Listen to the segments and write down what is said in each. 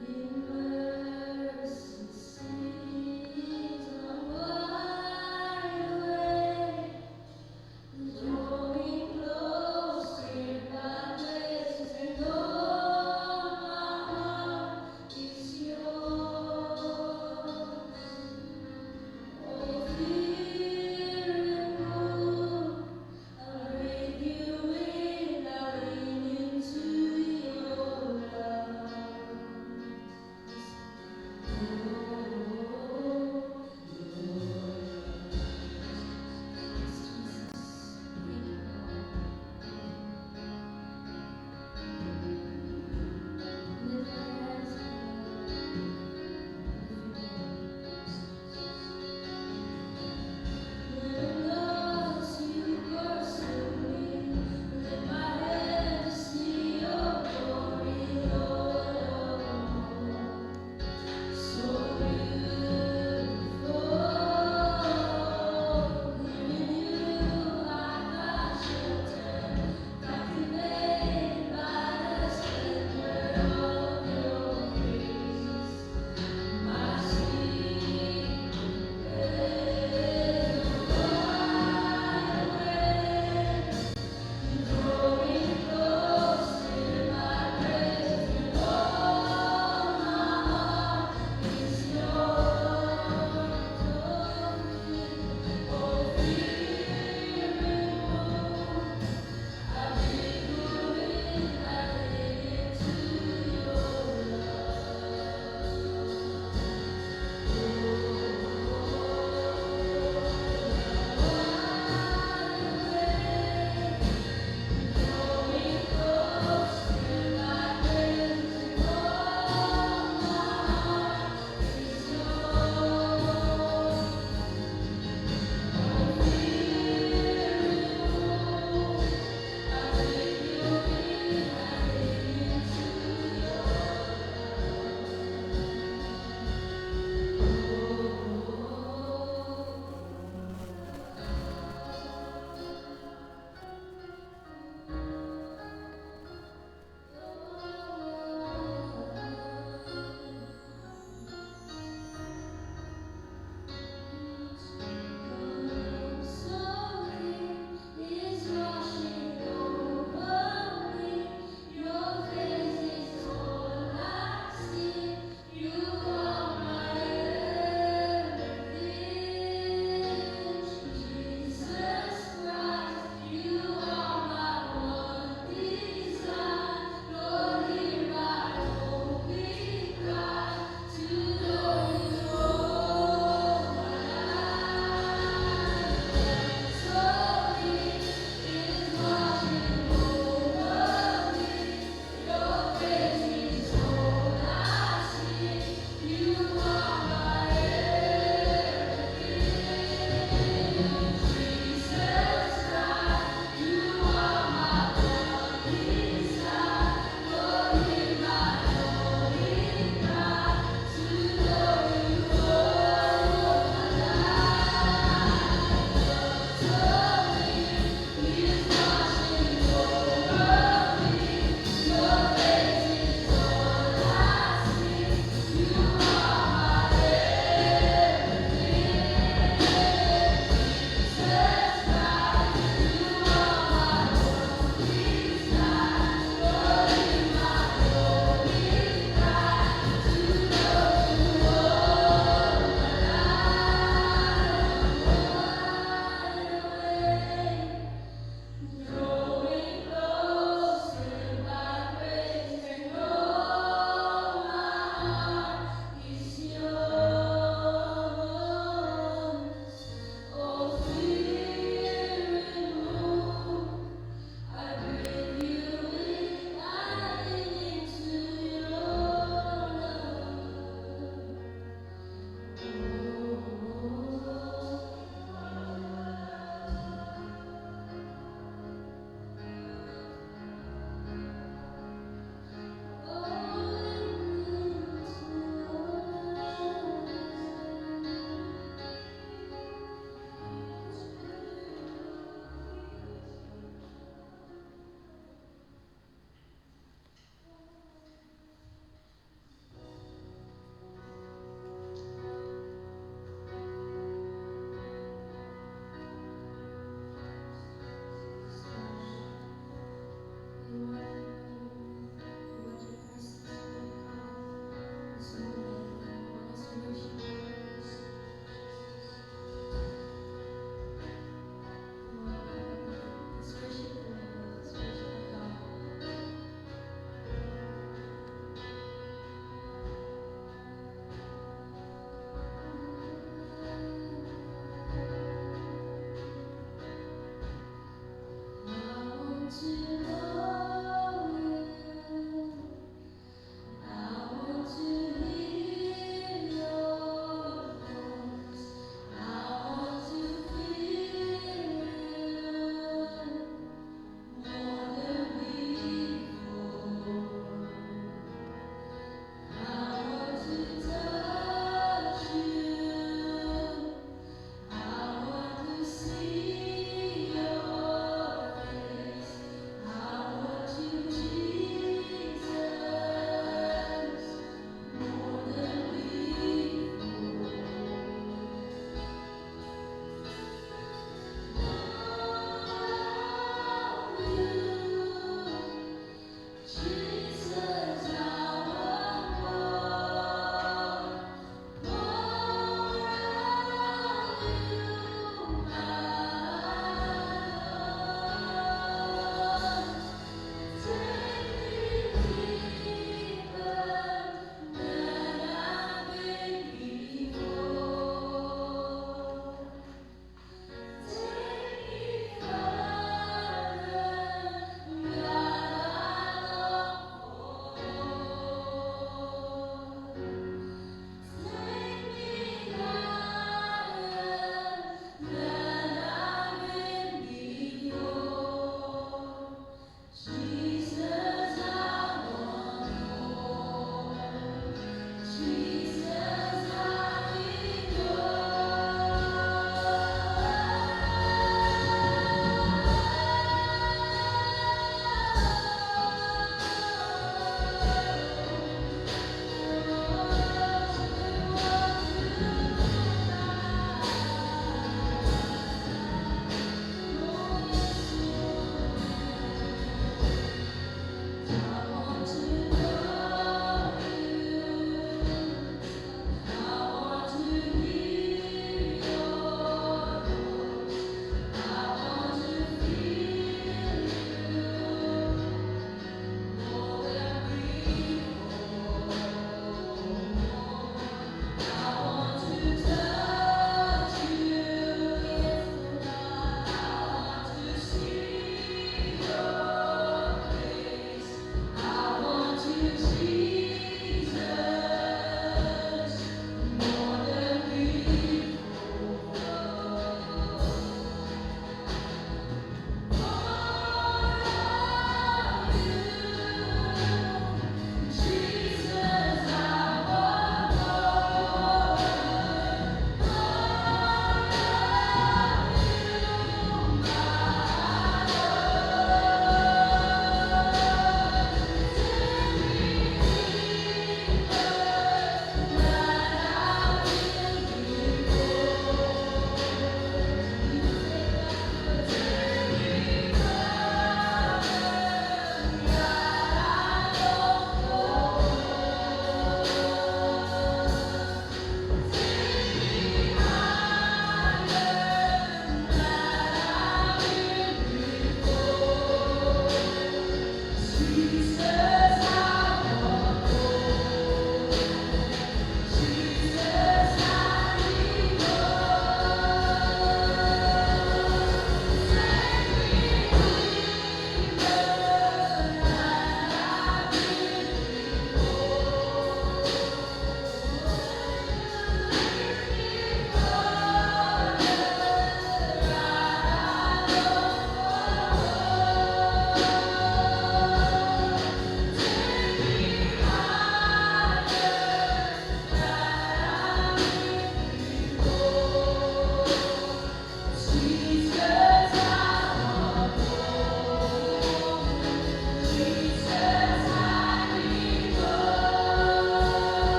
In mercy, sees on what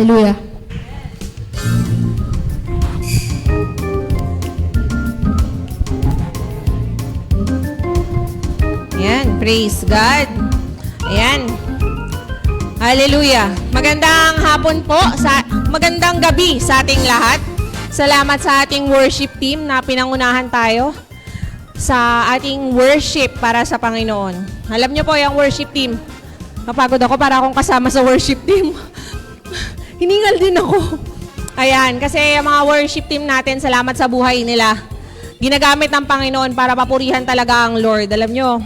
Hallelujah. Ayan, praise God. Ayan. Hallelujah. Magandang hapon po, magandang gabi sa ating lahat. Salamat sa ating worship team na pinangunahan tayo sa ating worship para sa Panginoon. Alam niyo po, yung worship team, napagod ako para akong kasama sa worship team. Hiningal din ako. Ayan, kasi yung mga worship team natin, salamat sa buhay nila. Ginagamit ng Panginoon para papurihan talaga ang Lord. Alam niyo,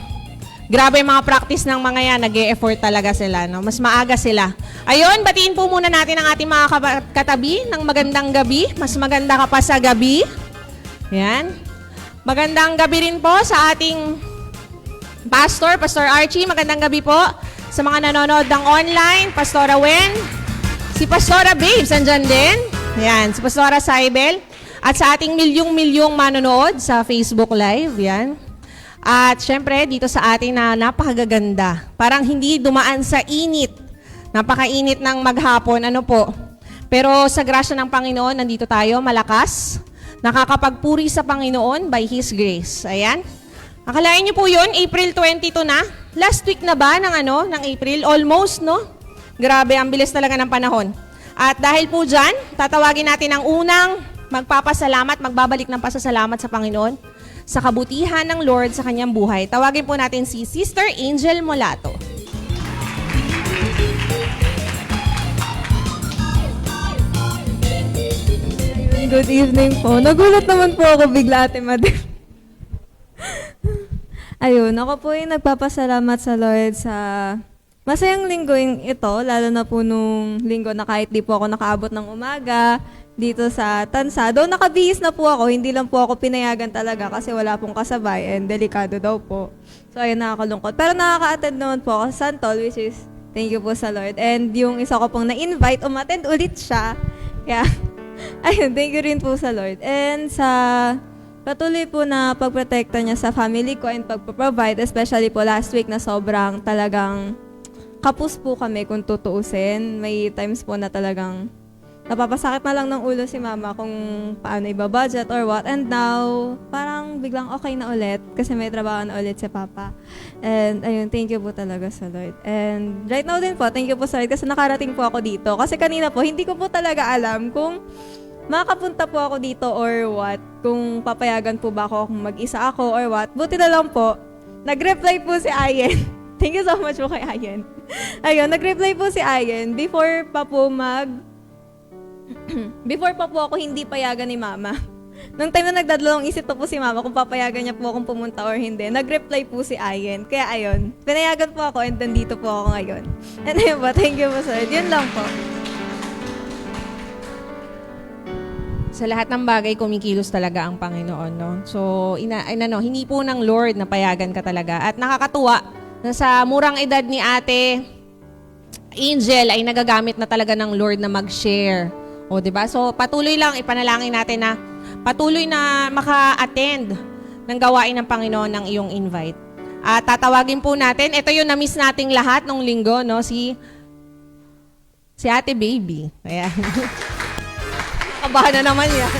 grabe yung mga practice ng mga yan, nag-e-effort talaga sila, no? Mas maaga sila. Ayun, batiin po muna natin ang ating mga katabi ng magandang gabi. Mas maganda ka pa sa gabi. Yan. Magandang gabi rin po sa ating pastor, Pastor Archie. Magandang gabi po sa mga nanonood ng online, Pastora Wen, si Pastora Babes, andyan din. Yan, si Pastora Saibel. At sa ating milyong-milyong manonood sa Facebook Live, yan. At syempre, dito sa atin na napakagaganda. Parang hindi dumaan sa init. Napakainit ng maghapon, ano po. Pero sa grasya ng Panginoon, nandito tayo, malakas. Nakakapagpuri sa Panginoon by His grace. Ayan. Akalain niyo po yun, April 22 na. Last week na ba ng April? Almost, no? Grabe, ang bilis talaga ng panahon. At dahil po dyan, tatawagin natin ang unang magpapasalamat, magbabalik ng pasasalamat sa Panginoon sa kabutihan ng Lord sa kanyang buhay. Tawagin po natin si Sister Angel Molato. Good evening po. Nagulat naman po ako bigla, Ate Madem. Ayun, ako po yung nagpapasalamat sa Lord sa masayang linggo ito, lalo na po nung linggo na kahit di po ako nakaabot ng umaga dito sa Tansa. Though nakabihis na po ako, hindi lang po ako pinayagan talaga kasi wala pong kasabay and delikado daw po. So ayun, nakakalungkot. Pero nakaka-attend naman po ako sa Santol, which is thank you po sa Lord. And yung isa ko pong na-invite, umattend ulit siya. Kaya, ayun, thank you rin po sa Lord. And sa patuloy po na pagprotekta niya sa family ko and pagpaprovide, especially po last week na sobrang talagang kapos po kami kung tutuusin. May times po na talagang napapasakit na lang ng ulo si mama kung paano iba-budget or what. And now, parang biglang okay na ulit kasi may trabaho na ulit si papa. And ayun, thank you po talaga sa Lord. And right now din po, thank you po sa Lord kasi nakarating po ako dito. Kasi kanina po, hindi ko po talaga alam kung makapunta po ako dito or what. Kung papayagan po ba ako kung mag-isa ako or what. Buti na lang po, nag-reply po si Ayen. Thank you so much po kay Ayen. Ayun, nag-reply po si Ayen before pa po ako hindi payagan ni mama. Nung time na nagdadalawang isip po si mama kung papayagan niya po akong pumunta or hindi, nag-reply po si Ayen. Kaya ayun, pinayagan po ako and nandito po ako ngayon. And ayun po, thank you po sir. Yun lang po. Sa lahat ng bagay, kumikilos talaga ang Panginoon, no? So, hindi po ng Lord na payagan ka talaga. At nakakatuwa na sa murang edad ni Ate Angel ay nagagamit na talaga ng Lord na mag-share. O, diba? So, patuloy lang, ipanalangin natin na patuloy na maka-attend ng gawain ng Panginoon ng iyong invite. At tatawagin po natin, ito yung na-miss nating lahat nung linggo, no? Si Ate Baby. Ayan. Kabahan na naman yan.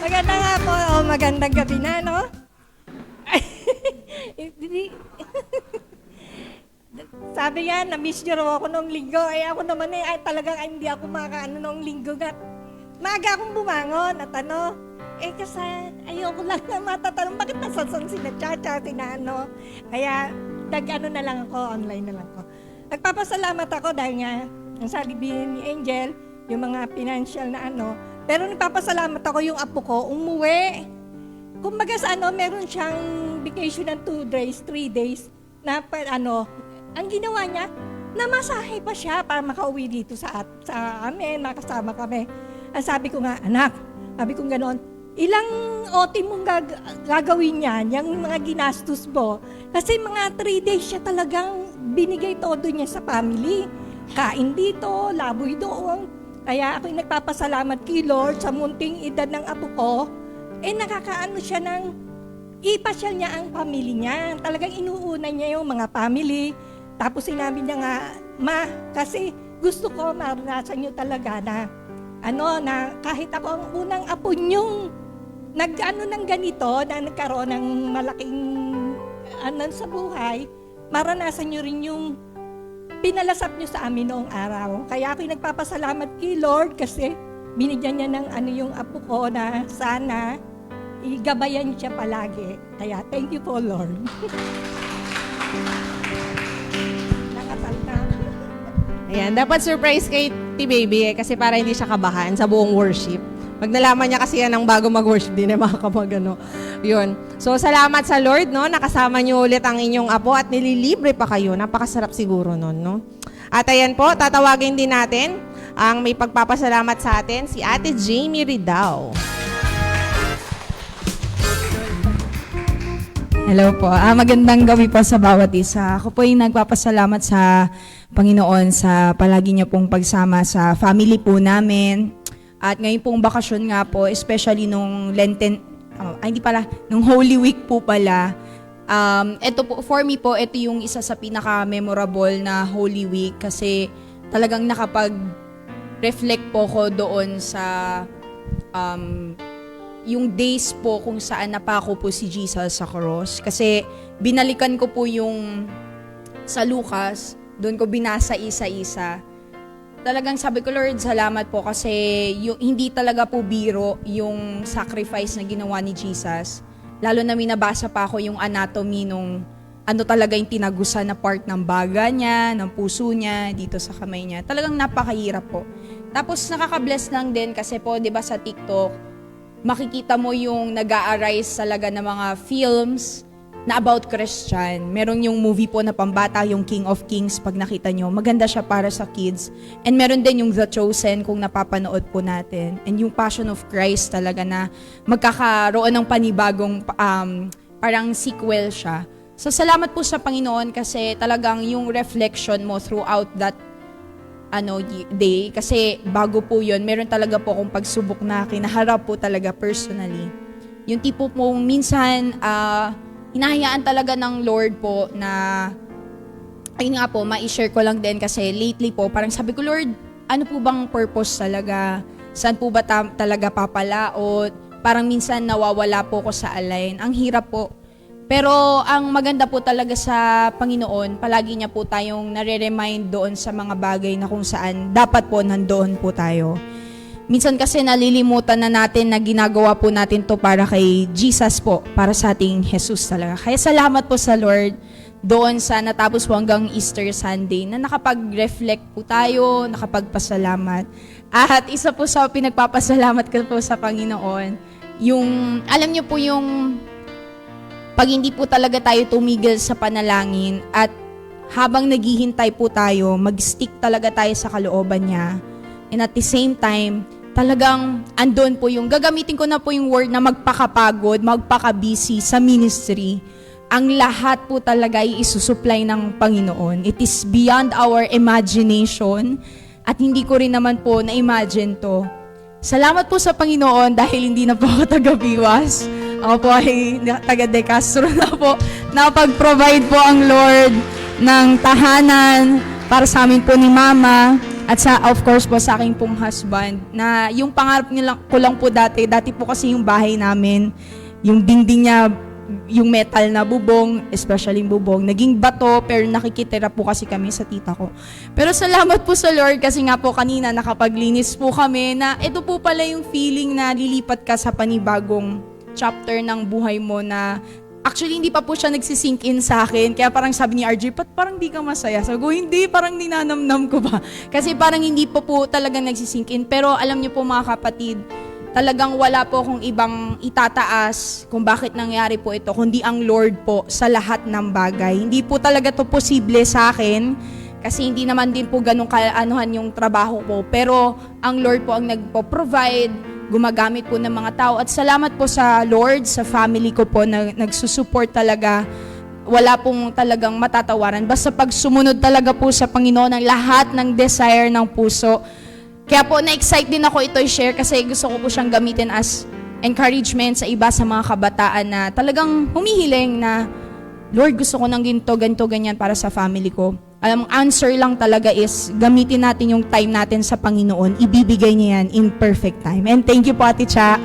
Magandang nga po, magandang gabi na, no? Sabi nga, na-miss nyo raw ako noong linggo. Ay ako naman talagang hindi ako makaano noong linggo. Maaga akong bumangon at kasi ayoko lang na matatanong, bakit nasasan sina Chacha, sina ano. Kaya na lang ako, online na lang ako. Nagpapasalamat ako dahil nga, ang sabi ni Angel, yung mga financial na pero nagpapasalamat ako yung apo ko, umuwi. Kumbaga sa meron siyang vacation ng 2 days, 3 days, na ang ginawa niya, namasahe pa siya para makauwi dito sa amin, makasama kami. Ang sabi ko nga, anak, sabi ko gano'n, ilang OT mong gagawin yan, yung mga ginastos mo. Kasi mga 3 days siya talagang binigay todo niya sa family. Kain dito, laboy doon. Kaya ako'y nagpapasalamat kay Lord sa munting edad ng apo ko nakakaano siya ng ipasyal niya ang family niya. Talagang inuuna niya yung mga family. Tapos sinabi niya nga, Ma, kasi gusto ko maranasan niyo talaga na na kahit ako ang unang apo niyong ng ganito, na nagkaroon ng malaking sa buhay, maranasan niyo rin yung pinalasap niyo sa amin noong araw. Kaya ako'y nagpapasalamat kay Lord kasi binigyan niya ng yung apo ko na sana igabayan niya siya palagi. Kaya thank you po, Lord. Nakatalta. Ayan, dapat surprise kay T-Baby kasi para hindi siya kabahan sa buong worship. Pag nalaman niya kasi yan ng bago mag-worship, di na makakapag Yun. So, salamat sa Lord, no? Nakasama niyo ulit ang inyong apo at nililibre pa kayo. Napakasarap siguro nun, no? At ayan po, tatawagin din natin ang may pagpapasalamat sa atin, si Ate Jamie Ridao. Hello po. Magandang gabi po sa bawat isa. Ako po yung nagpapasalamat sa Panginoon sa palagi niya pong pagsama sa family po namin. At ngayon pong bakasyon nga po, especially nung nung Holy Week po pala. Ito po, for me po, ito yung isa sa pinaka-memorable na Holy Week kasi talagang nakapag-reflect po ko doon sa yung days po kung saan napako po si Jesus sa cross. Kasi binalikan ko po yung sa Lucas, doon ko binasa isa-isa. Talagang sabi ko, Lord, salamat po kasi hindi talaga po biro yung sacrifice na ginawa ni Jesus. Lalo na minabasa pa ako yung anatomy nung talaga yung tinagusan na part ng baga niya, ng puso niya, dito sa kamay niya. Talagang napakahirap po. Tapos nakaka-bless lang din kasi po, di ba sa TikTok, makikita mo yung nag-a-arise talaga ng mga films na about Christian. Meron yung movie po na pambata, yung King of Kings, pag nakita nyo. Maganda siya para sa kids. And meron din yung The Chosen kung napapanood po natin. And yung Passion of Christ talaga na magkakaroon ng panibagong parang sequel siya. So salamat po sa Panginoon kasi talagang yung reflection mo throughout that day, kasi bago po yun, meron talaga po akong pagsubok na kinaharap po talaga personally. Yung tipo po minsan, hinahayaan talaga ng Lord po na, ayun nga po, ma-share ko lang din kasi lately po, parang sabi ko, Lord, ano po bang purpose talaga? Saan po ba talaga papalaot? Parang minsan nawawala po ko sa align. Ang hirap po. Pero ang maganda po talaga sa Panginoon, palagi niya po tayong nare-remind doon sa mga bagay na kung saan dapat po nandoon po tayo. Minsan kasi nalilimutan na natin na ginagawa po natin to para kay Jesus po, para sa ating Jesus talaga. Kaya salamat po sa Lord doon sa natapos po hanggang Easter Sunday na nakapag-reflect po tayo, nakapagpasalamat. At isa po sa pinagpapasalamat ko po sa Panginoon, yung, alam niyo po yung pag hindi po talaga tayo tumigil sa panalangin at habang naghihintay po tayo, mag-stick talaga tayo sa kalooban niya. And at the same time, talagang andun po yung, gagamitin ko na po yung word na magpakapagod, magpaka-busy sa ministry. Ang lahat po talaga ay isusupply ng Panginoon. It is beyond our imagination at hindi ko rin naman po na-imagine to. Salamat po sa Panginoon dahil hindi na po ako taga-Biwas. Ako po ay taga De Castro na po. Napag-provide po ang Lord ng tahanan para sa amin po ni Mama at sa, of course po sa aking pong husband na yung pangarap ko lang po dati po kasi yung bahay namin, yung dingding niya, yung metal na bubong, especially yung bubong, naging bato pero nakikitira po kasi kami sa tita ko. Pero salamat po sa Lord kasi nga po kanina nakapaglinis po kami na ito po pala yung feeling na lilipat ka sa panibagong chapter ng buhay mo na actually hindi pa po siya nagsisink in sa akin. Kaya parang sabi ni RJ, parang di ka masaya? Sabi ko, hindi, parang ninanamnam ko ba? Kasi parang hindi pa po talaga nagsisink in. Pero alam niyo po mga kapatid, talagang wala po akong ibang itataas kung bakit nangyari po ito, kundi ang Lord po sa lahat ng bagay. Hindi po talaga to posible sa akin kasi hindi naman din po ganun kaanuhan yung trabaho ko. Pero ang Lord po ang nagpo-provide, gumagamit po ng mga tao. At salamat po sa Lord, sa family ko po na nagsusupport talaga. Wala pong talagang matatawaran. Basta pag sumunod talaga po sa Panginoon ang lahat ng desire ng puso. Kaya po na-excite din ako ito i-share kasi gusto ko po siyang gamitin as encouragement sa iba sa mga kabataan na talagang humihiling na, Lord, gusto ko ng ganito, ganyan para sa family ko. Alam, answer lang talaga is gamitin natin yung time natin sa Panginoon. Ibibigay niya yan in perfect time. And thank you po, Ate Cha.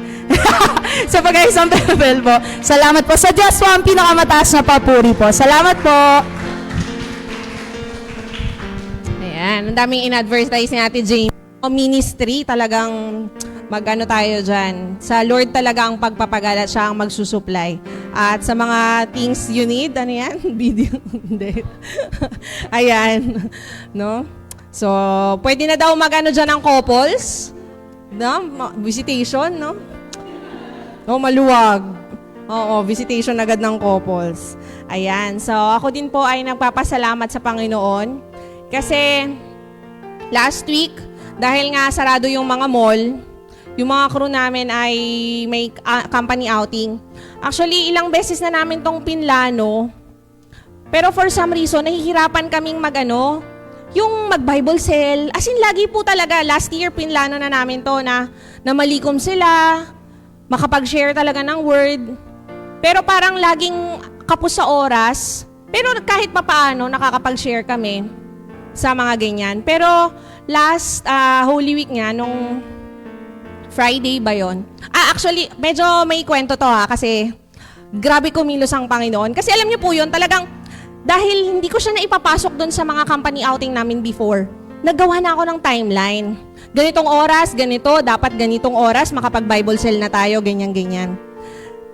Sa pag-ayos ng bell po. Salamat po. Sa Diyos po ang pinakamataas na papuri po. Salamat po. Ayan, ang daming in-advertise ni Ate Jamie. Ministry, talagang mag-ano tayo dyan. Sa Lord talaga ang pagpapagala, siya ang magsusupply. At sa mga things you need, ano yan? Video? Hindi. Ayan. No? So, pwede na daw mag-ano dyan ng couples. No? Visitation, no? No, maluwag. Oo, visitation agad ng couples. Ayan. So, ako din po ay nagpapasalamat sa Panginoon. Kasi, last week, dahil nga sarado yung mga mall, yung mga crew namin ay may company outing. Actually, ilang beses na namin tong pinlano. Pero for some reason, nahihirapan kaming yung mag-Bible cell. As in, lagi po talaga, last year pinlano na namin to na malikom sila, makapag-share talaga ng word. Pero parang laging kapos sa oras. Pero kahit papaano, nakakapag-share kami sa mga ganyan. Pero last Holy Week nga, nung Friday ba yun? Actually, medyo may kwento to kasi grabe kumilos ang Panginoon. Kasi alam niyo po yun, talagang dahil hindi ko siya naipapasok doon sa mga company outing namin before, naggawa na ako ng timeline. Ganitong oras, ganito, dapat ganitong oras, makapag-Bible cell na tayo, ganyan-ganyan.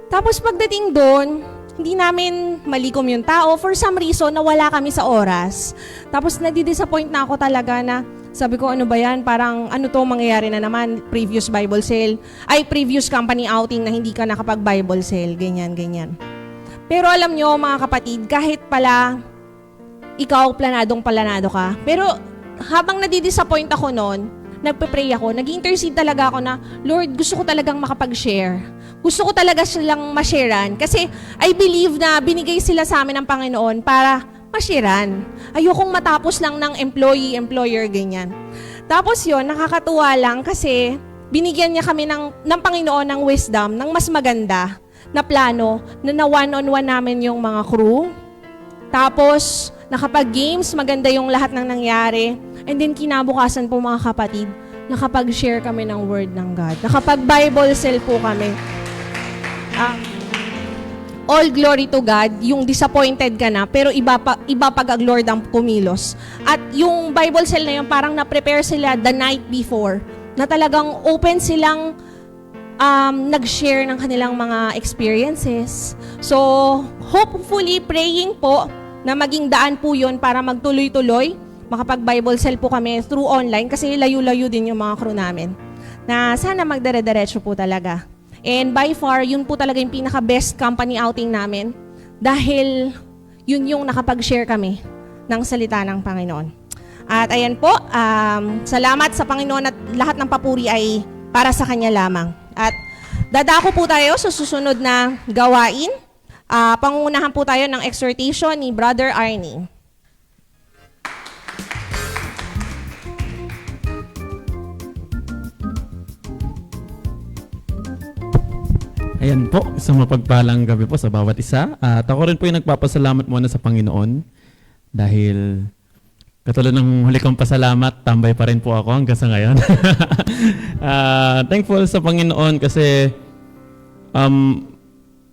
Tapos pagdating doon, hindi namin malikom yung tao. For some reason, nawala kami sa oras. Tapos nadi-disappoint na ako talaga na sabi ko, ano ba yan? Parang ano to mangyayari na naman? Previous Bible sale. Previous company outing na hindi ka nakapag-Bible sale. Ganyan, ganyan. Pero alam nyo, mga kapatid, kahit pala ikaw planadong-planado ka, pero habang nadi-disappoint ako noon, nagpe-pray ako, nag-intercede talaga ako na, Lord, gusto ko talagang makapag-share. Gusto ko talaga silang ma-sharean. Kasi I believe na binigay sila sa amin ng Panginoon para ma-sharean. Ayokong matapos lang ng employee-employer, ganyan. Tapos yon nakakatuwa lang kasi binigyan niya kami ng Panginoon ng wisdom, ng mas maganda na plano na one-on-one namin yung mga crew. Tapos, nakapag-games, maganda yung lahat ng nangyari. And then, kinabukasan po mga kapatid, nakapag-share kami ng word ng God. Nakapag-Bible cell po kami. All glory to God, yung disappointed ka na, pero iba pag ang Lord ang kumilos. At yung Bible cell na yun, parang na-prepare sila the night before, na talagang open silang nag-share ng kanilang mga experiences. So, hopefully, praying po na maging daan po yun para magtuloy-tuloy. Makapag-Bible cell po kami through online kasi layo-layo din yung mga crew namin. Na sana magdire-diretso po talaga. And by far, yun po talaga yung pinaka-best company outing namin dahil yun yung nakapag-share kami ng salita ng Panginoon. At ayan po, salamat sa Panginoon at lahat ng papuri ay para sa Kanya lamang. At dadako po tayo sa susunod na gawain. Pangunahan po tayo ng exhortation ni Brother Arnie. Ayan po, isang mapagpalang gabi po sa bawat isa. At ako rin po yung nagpapasalamat muna sa Panginoon dahil katulad ng huli kong pasalamat, tambay pa rin po ako hanggang sa ngayon. Thankful sa Panginoon kasi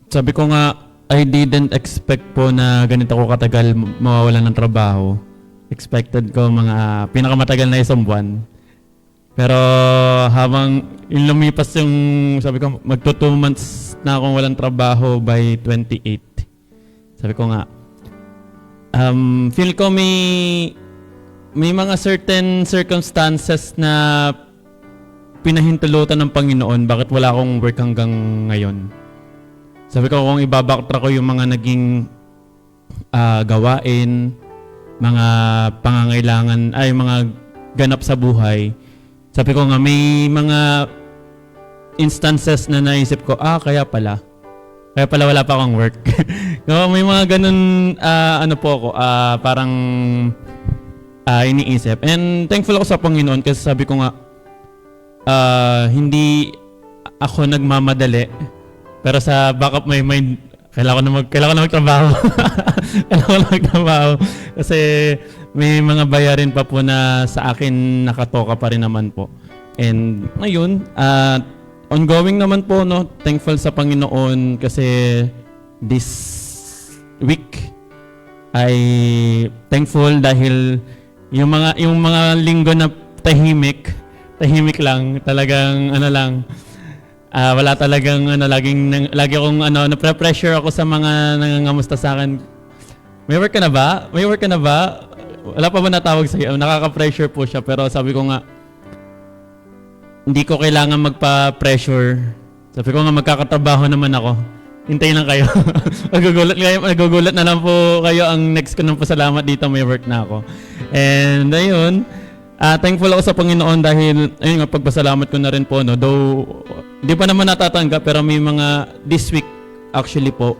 sabi ko nga, I didn't expect po na ganito ko katagal mawawalan ng trabaho. Expected ko mga pinakamatagal na isang buwan. Pero habang lumipas yung, sabi ko, magto 2 months na akong walang trabaho by 28. Sabi ko nga, feel ko may mga certain circumstances na pinahintulutan ng Panginoon bakit wala akong work hanggang ngayon. Sabi ko kung ibabaktra ko yung mga naging gawain, mga pangangailangan, ay mga ganap sa buhay. Sabi ko nga, may mga instances na naisip ko, kaya pala wala pa akong work. May mga ganun, parang iniisip. And thankful ako sa Panginoon kasi sabi ko nga, hindi ako nagmamadali. Pero sa back of my mind, kailangan ko na magtrabaho. Kailangan ko na magtrabaho. Kasi may mga bayarin pa po na sa akin nakatoka pa rin naman po. And ngayon, ongoing naman po, no? Thankful sa Panginoon kasi this week ay thankful dahil yung mga linggo na tahimik lang, talagang wala talagang lagi akong na-pressure ako sa mga nangangamusta sa akin. May work ka na ba? Wala pa ba natawag sa'yo? Nakaka-pressure po siya, pero sabi ko nga, hindi ko kailangan magpa-pressure. Sabi ko nga, magkakatrabaho naman ako. Hintayin lang kayo. Magugulat na lang po kayo. Ang next ko ng pasalamat dito, may work na ako. And ayun, thankful ako sa Panginoon dahil, ayun nga, pagpasalamat ko na rin po, no? Though, di pa naman natatanggap, pero may mga, this week, actually po,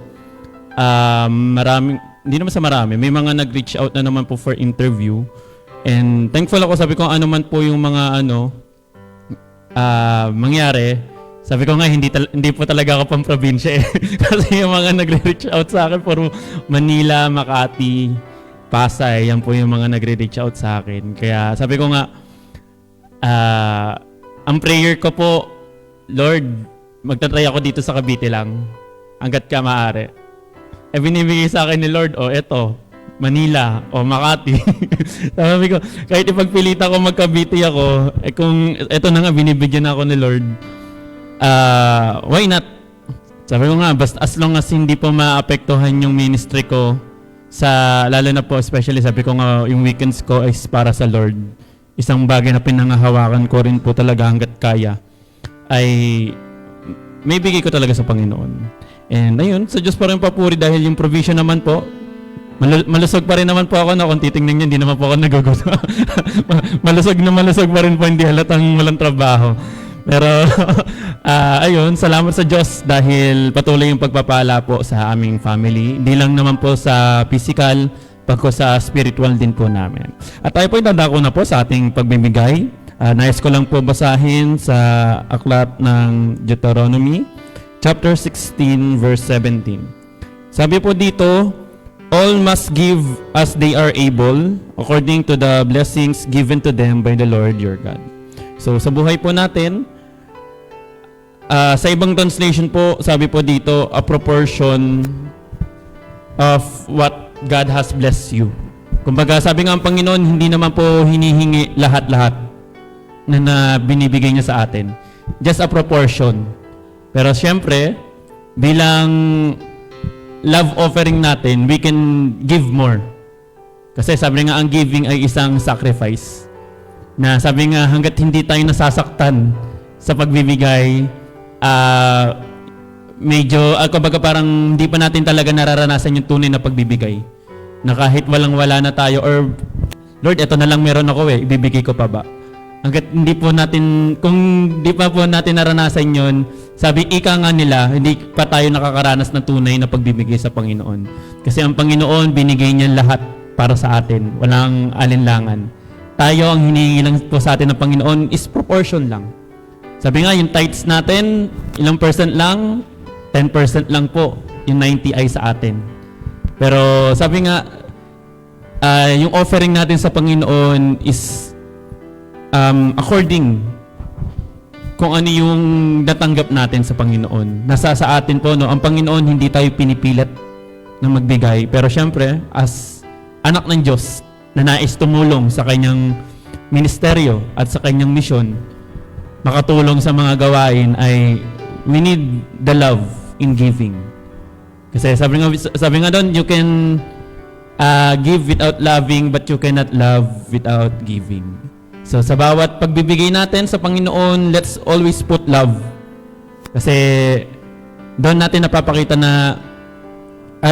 hindi naman sa marami, may mga nag-reach out na naman po for interview. And thankful ako, sabi ko, ano man po yung mga, mangyari. Sabi ko nga, hindi po talaga ako pang probinsya eh. Kasi yung mga nagre-reach out sa akin, puro Manila, Makati, Pasay, yan po yung mga nagre-reach out sa akin. Kaya sabi ko nga, ang prayer ko po, Lord, magtatry ako dito sa Cavite lang, hanggat ka maaari. Binibigay sa akin ni Lord, eto, Manila o Makati. Sabi ko, kahit ipagpilita ko mag-Cavite ako, kung eto na nga, binibigyan ako ni Lord, why not? Sabi ko nga, basta as long as hindi po maapektuhan yung ministry ko, lalo na po, especially sabi ko nga, yung weekends ko is para sa Lord. Isang bagay na pinangahawakan ko rin po talaga hanggat kaya, ay may bigay ko talaga sa Panginoon. And ayun, sa Diyos pa rin papuri dahil yung provision naman po, malusog pa rin naman po ako na kung titingnan niyo, hindi naman po ako nagugusto. malusog pa rin po, hindi halatang walang trabaho. Pero, ayun, salamat sa Diyos dahil patuloy yung pagpapala po sa aming family. Hindi lang naman po sa physical, pagko sa spiritual din po namin. At tayo po dadako na po sa ating pagbibigay. Nais ko lang po basahin sa aklat ng Deuteronomy, chapter 16, verse 17. Sabi po dito, all must give as they are able, according to the blessings given to them by the Lord your God. So, sa buhay po natin, sa ibang translation po, sabi po dito, a proportion of what God has blessed you. Kumbaga, sabi nga ang Panginoon, hindi naman po hinihingi lahat-lahat na binibigay niya sa atin. Just a proportion. Pero siyempre, bilang love offering natin, we can give more. Kasi sabi nga, ang giving ay isang sacrifice. Na sabi nga, hanggat hindi tayo nasasaktan sa pagbibigay, medyo, kumbaga parang hindi pa natin talaga nararanasan yung tunay na pagbibigay. Na kahit walang-wala na tayo, or Lord, eto na lang meron ako ibibigay ko pa ba? Hanggat hindi po natin, kung hindi pa po natin naranasan yon, sabi, ika nga nila, hindi pa tayo nakakaranas ng tunay na pagbibigay sa Panginoon. Kasi ang Panginoon, binigay niya lahat para sa atin. Walang alinlangan. Tayo, ang hinihingi lang po sa atin ng Panginoon is proportion lang. Sabi nga, yung tithes natin, ilang percent lang? 10% lang po. Yung 90 ay sa atin. Pero sabi nga, yung offering natin sa Panginoon is according kung ano yung natanggap natin sa Panginoon. Nasa sa atin po, no? Ang Panginoon, hindi tayo pinipilit na magbigay. Pero syempre, as anak ng Diyos, na nais tumulong sa kanyang ministeryo at sa kanyang misyon, makatulong sa mga gawain, ay we need the love in giving. Kasi sabi nga doon, you can give without loving, but you cannot love without giving. So sa bawat pagbibigay natin sa Panginoon, let's always put love. Kasi doon natin napapakita na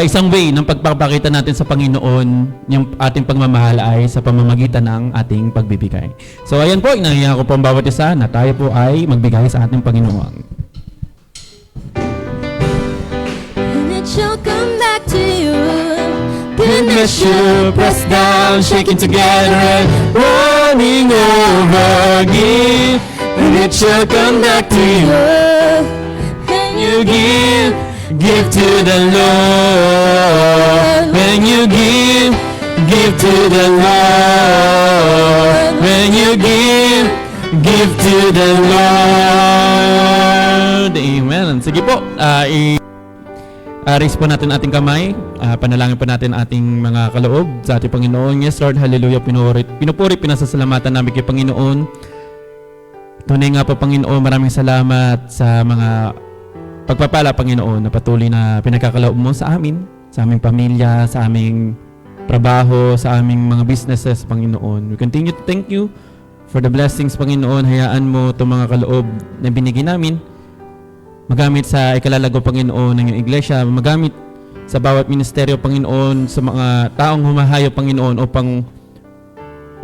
isang way ng pagpapakita natin sa Panginoon yung ating pagmamahal ay sa pamamagitan ng ating pagbibigay. So ayan po, inahiya ko po ang bawat isa na tayo po ay magbigay sa ating Panginoon. And it shall come back to you. Good measure, pressed down, shaken together, and running over again. And it shall come back to you. you give to the Lord. When you give to the Lord. When you give to the Lord. Amen. Sige po, raise po natin ating kamay. Panalangin po natin ating mga kaloob sa ating Panginoon. Yes, Lord, hallelujah. Pinupuri, pinasasalamatan namin kay Panginoon. Tunay nga po, Panginoon, maraming salamat sa mga pagpapala, Panginoon, na patuloy na pinagkakaloob mo sa amin, sa aming pamilya, sa aming trabaho, sa aming mga businesses, Panginoon. We continue to thank you for the blessings, Panginoon. Hayaan mo itong mga kaloob na binigay namin magamit sa ikalalago, Panginoon, ng iyong iglesia, magamit sa bawat ministeryo, Panginoon, sa mga taong humahayo, Panginoon, upang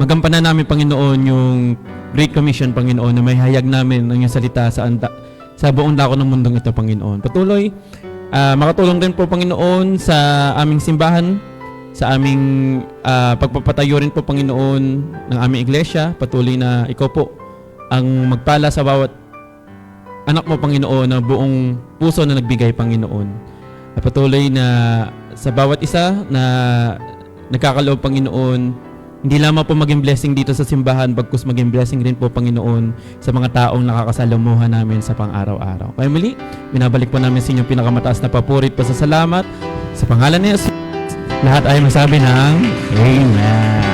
magampanan namin, Panginoon, yung Great Commission, Panginoon, na may hayag namin ang iyong salita sa buong dako ng mundong ito, Panginoon. Patuloy, makatulong rin po, Panginoon, sa aming simbahan, sa aming pagpapatayo rin po, Panginoon, ng aming iglesia. Patuloy na ikaw po ang magpala sa bawat anak mo, Panginoon, na buong puso na nagbigay, Panginoon. At patuloy na sa bawat isa na nagkakaloob, Panginoon, hindi lamang po maging blessing dito sa simbahan, bagkus maging blessing rin po, Panginoon, sa mga taong nakakasalamuhan namin sa pang-araw-araw. Kaya muli, binabalik po namin sa inyong pinakamataas na papurit pa sa salamat. Sa pangalan ni Jesus, lahat ay masabi ng Amen.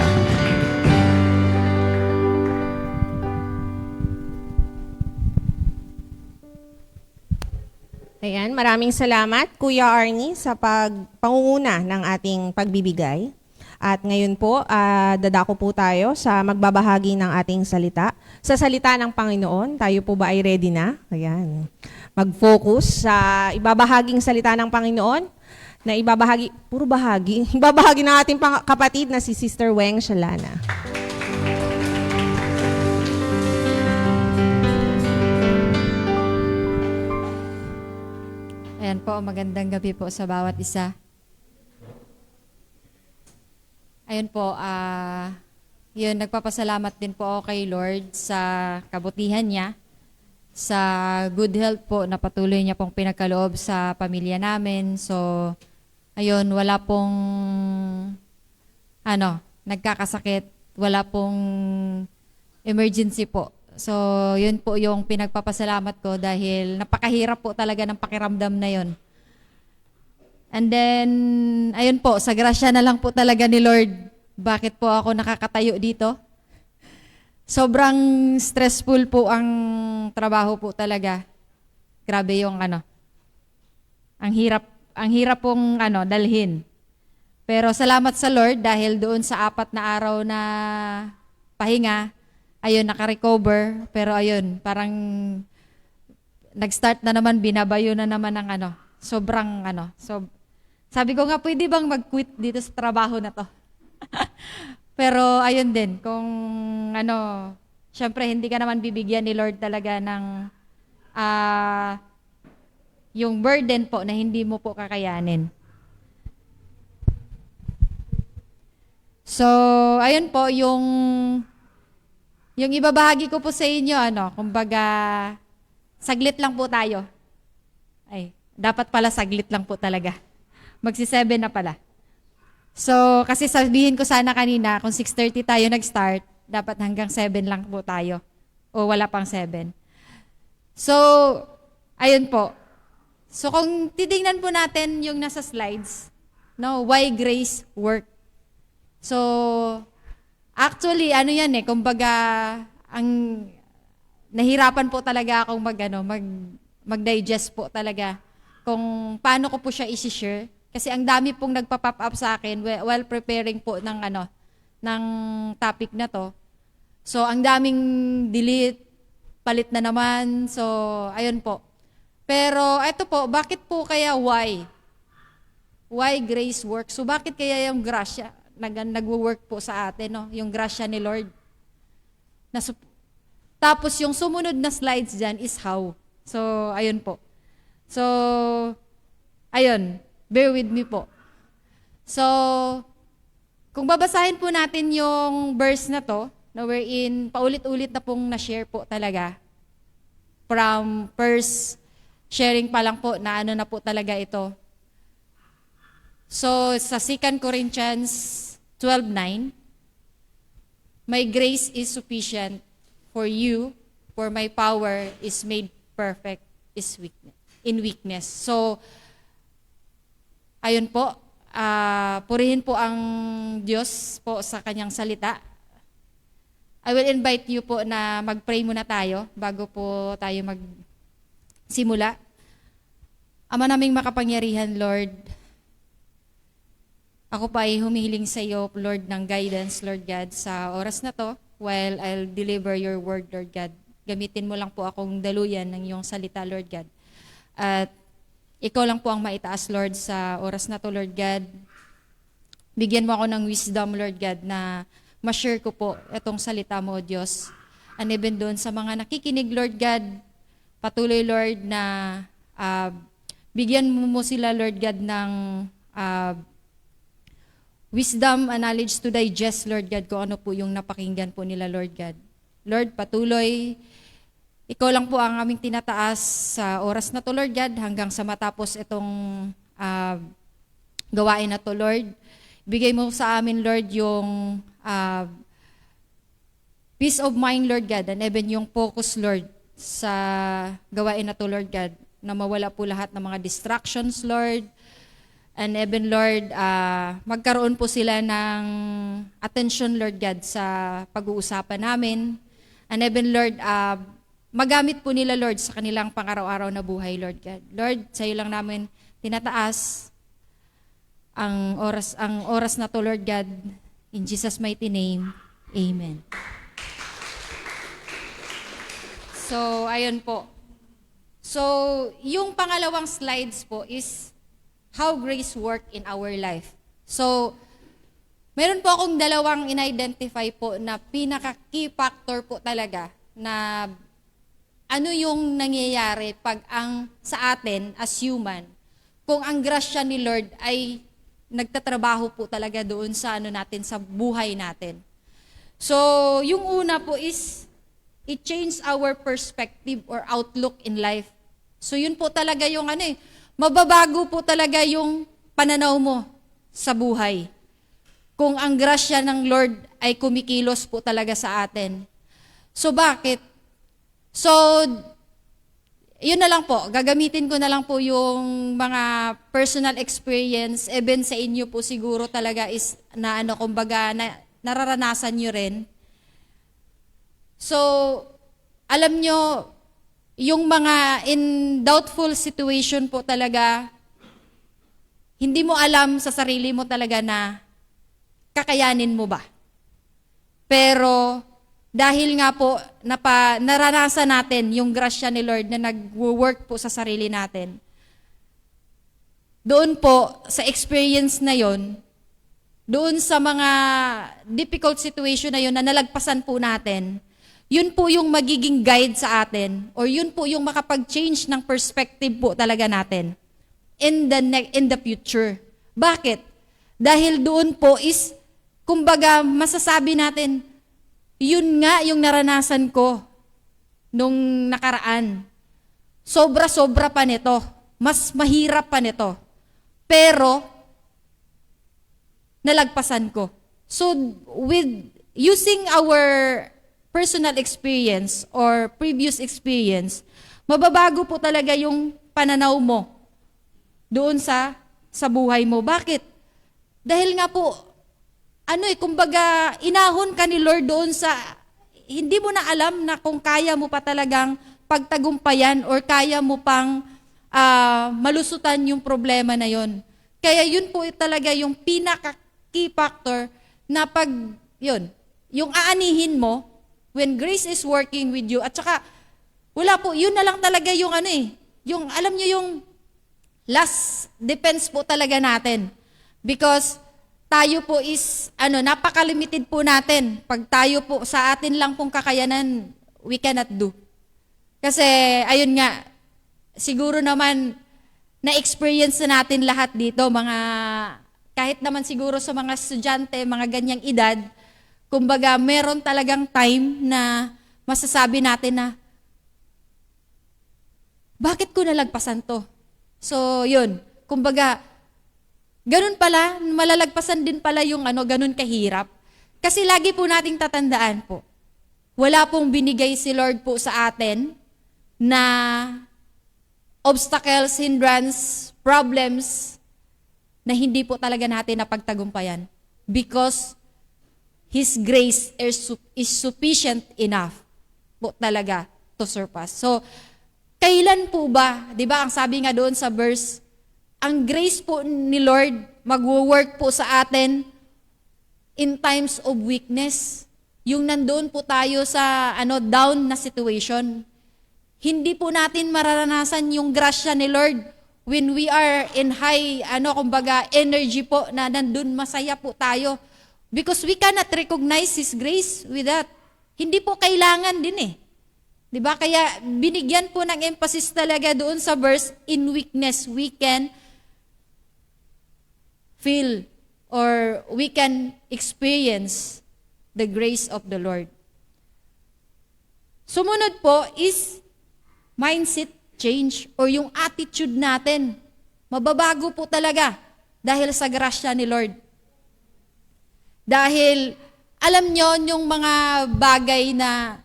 Ayan, maraming salamat, Kuya Arnie, sa pangunguna ng ating pagbibigay. At ngayon po, dadako po tayo sa magbabahagi ng ating salita. Sa salita ng Panginoon, tayo po ba ay ready na? Ayan. Mag-focus sa ibabahaging salita ng Panginoon na ibabahagi ng ating kapatid na si Sister Weng Shalana. Ayan po, magandang gabi po sa bawat isa. Ayun po, nagpapasalamat din po ako kay Lord sa kabutihan niya, sa good health po na patuloy niya pong pinagkaloob sa pamilya namin. So, ayun, wala pong, nagkakasakit, wala pong emergency po. So, yun po yung pinagpapasalamat ko dahil napakahirap po talaga ng pakiramdam na yun. And then, ayun po, sa grasya na lang po talaga ni Lord, bakit po ako nakakatayo dito? Sobrang stressful po ang trabaho po talaga. Grabe yung ang hirap pong dalhin. Pero salamat sa Lord dahil doon sa 4 na araw na pahinga, ayun, naka-recover. Pero ayun, parang nag-start na naman, binabayo na naman ng sobrang So, sabi ko nga, pwede bang mag-quit dito sa trabaho na to? Pero ayun din, kung syempre hindi ka naman bibigyan ni Lord talaga ng yung burden po na hindi mo po kakayanin. So, ayun po, yung ibabahagi ko po sa inyo, kumbaga, saglit lang po tayo. Ay, dapat pala saglit lang po talaga. Magsi-7 na pala. So, kasi sabihin ko sana kanina, kung 6:30 tayo nag-start, dapat hanggang 7 lang po tayo. O wala pang 7. So, ayun po. So, kung titingnan po natin yung nasa slides, why grace work? So, actually, yan kumbaga, ang nahirapan po talaga akong mag-digest po talaga kung paano ko po siya i-share. Kasi ang dami pong nagpa-pop up sa akin while preparing po ng topic na to. So, ang daming delete, palit na naman. So, ayun po. Pero, ito po, bakit po kaya why? Why grace works? So, bakit kaya yung grasya nag-work po sa atin, yung grasya ni Lord? Tapos, yung sumunod na slides dyan is how. So, ayun po. So, ayun. Bear with me po. So, kung babasahin po natin yung verse na to, na wherein paulit-ulit na pong na-share po talaga from 1 sharing pa lang po na ano na po talaga ito. So, sa 2 Corinthians 12:9, my grace is sufficient for you, for my power is made perfect in weakness. So, ayun po, purihin po ang Diyos po sa kanyang salita. I will invite you po na mag-pray muna tayo bago po tayo magsimula. Ama naming makapangyarihan, Lord, ako pa ay humihiling sa iyo, Lord, ng guidance, Lord God, sa oras na to while I'll deliver your word, Lord God. Gamitin mo lang po akong daluyan ng iyong salita, Lord God. At ikaw lang po ang maitaas, Lord, sa oras na to, Lord God. Bigyan mo ako ng wisdom, Lord God, na ma-share ko po itong salita mo, O Diyos. And even doon sa mga nakikinig, Lord God, patuloy, Lord, na bigyan mo sila, Lord God, ng wisdom and knowledge to digest, Lord God, kung ano po yung napakinggan po nila, Lord God. Lord, patuloy, ikaw lang po ang aming tinataas sa oras na to, Lord God, hanggang sa matapos itong gawain na to, Lord. Bigay mo sa amin, Lord, yung peace of mind, Lord God, and even yung focus, Lord, sa gawain na to, Lord God, na mawala po lahat ng mga distractions, Lord. And even, Lord, magkaroon po sila ng attention, Lord God, sa pag-uusapan namin. And even, Lord, magamit po nila, Lord, sa kanilang pang-araw-araw na buhay, Lord God. Lord, sa iyo lang namin tinataas ang oras na to, Lord God. In Jesus' mighty name, amen. So, ayun po. So, yung pangalawang slides po is how grace work in our life. So, meron po akong dalawang in-identify po na pinaka-key factor po talaga na ano yung nangyayari pag sa atin as human, kung ang grasya ni Lord ay nagtatrabaho po talaga doon sa natin, sa buhay natin. So, yung una po is, it changes our perspective or outlook in life. So, yun po talaga yung mababago po talaga yung pananaw mo sa buhay. Kung ang grasya ng Lord ay kumikilos po talaga sa atin. So, bakit? So, yun na lang po. Gagamitin ko na lang po yung mga personal experience. Even sa inyo po siguro talaga is na kumbaga, nararanasan nyo rin. So, alam nyo, yung mga in doubtful situation po talaga, hindi mo alam sa sarili mo talaga na kakayanin mo ba. Pero, dahil nga po, naranasan natin yung grasya ni Lord na nag-work po sa sarili natin. Doon po, sa experience na yon, doon sa mga difficult situation na yon na nalagpasan po natin, yun po yung magiging guide sa atin or yun po yung makapag-change ng perspective po talaga natin in the future. Bakit? Dahil doon po is, kumbaga, masasabi natin, yun nga yung naranasan ko nung nakaraan. Sobra-sobra pa nito. Mas mahirap pa nito. Pero, nalagpasan ko. So, with using our personal experience or previous experience, mababago po talaga yung pananaw mo doon sa buhay mo. Bakit? Dahil nga po, kumbaga, inahon ka ni Lord doon sa, hindi mo na alam na kung kaya mo pa talagang pagtagumpayan or kaya mo pang malusutan yung problema na yon. Kaya yun po talaga yung pinaka-key factor na yung aanihin mo, when grace is working with you, at saka, wala po, yun na lang talaga yung yung, alam nyo yung last defense po talaga natin. Because, tayo po is, napaka-limited po natin. Pag tayo po, sa atin lang pong kakayanan, we cannot do. Kasi, ayun nga, siguro naman, na-experience na natin lahat dito, kahit naman siguro sa mga estudyante, mga ganyang edad, kumbaga, meron talagang time na masasabi natin na, bakit ko nalagpasan to? So, yun. Kumbaga, ganun pala, malalagpasan din pala yung ganun kahirap. Kasi lagi po nating tatandaan po, wala pong binigay si Lord po sa atin na obstacles, hindrance, problems na hindi po talaga natin napagtagumpayan. Because His grace is sufficient enough po talaga to surpass. So, kailan po ba, di ba ang sabi nga doon sa verse, ang grace po ni Lord mag-work po sa atin in times of weakness. Yung nandoon po tayo sa down na situation. Hindi po natin mararanasan yung grasya ni Lord when we are in high, energy po na nandun masaya po tayo. Because we cannot recognize His grace with that. Hindi po kailangan din eh. Diba? Kaya binigyan po ng emphasis talaga doon sa verse, in weakness we can feel or we can experience the grace of the Lord. Sumunod po is mindset change or yung attitude natin. Mababago po talaga dahil sa grasya ni Lord. Dahil alam nyo yung mga bagay na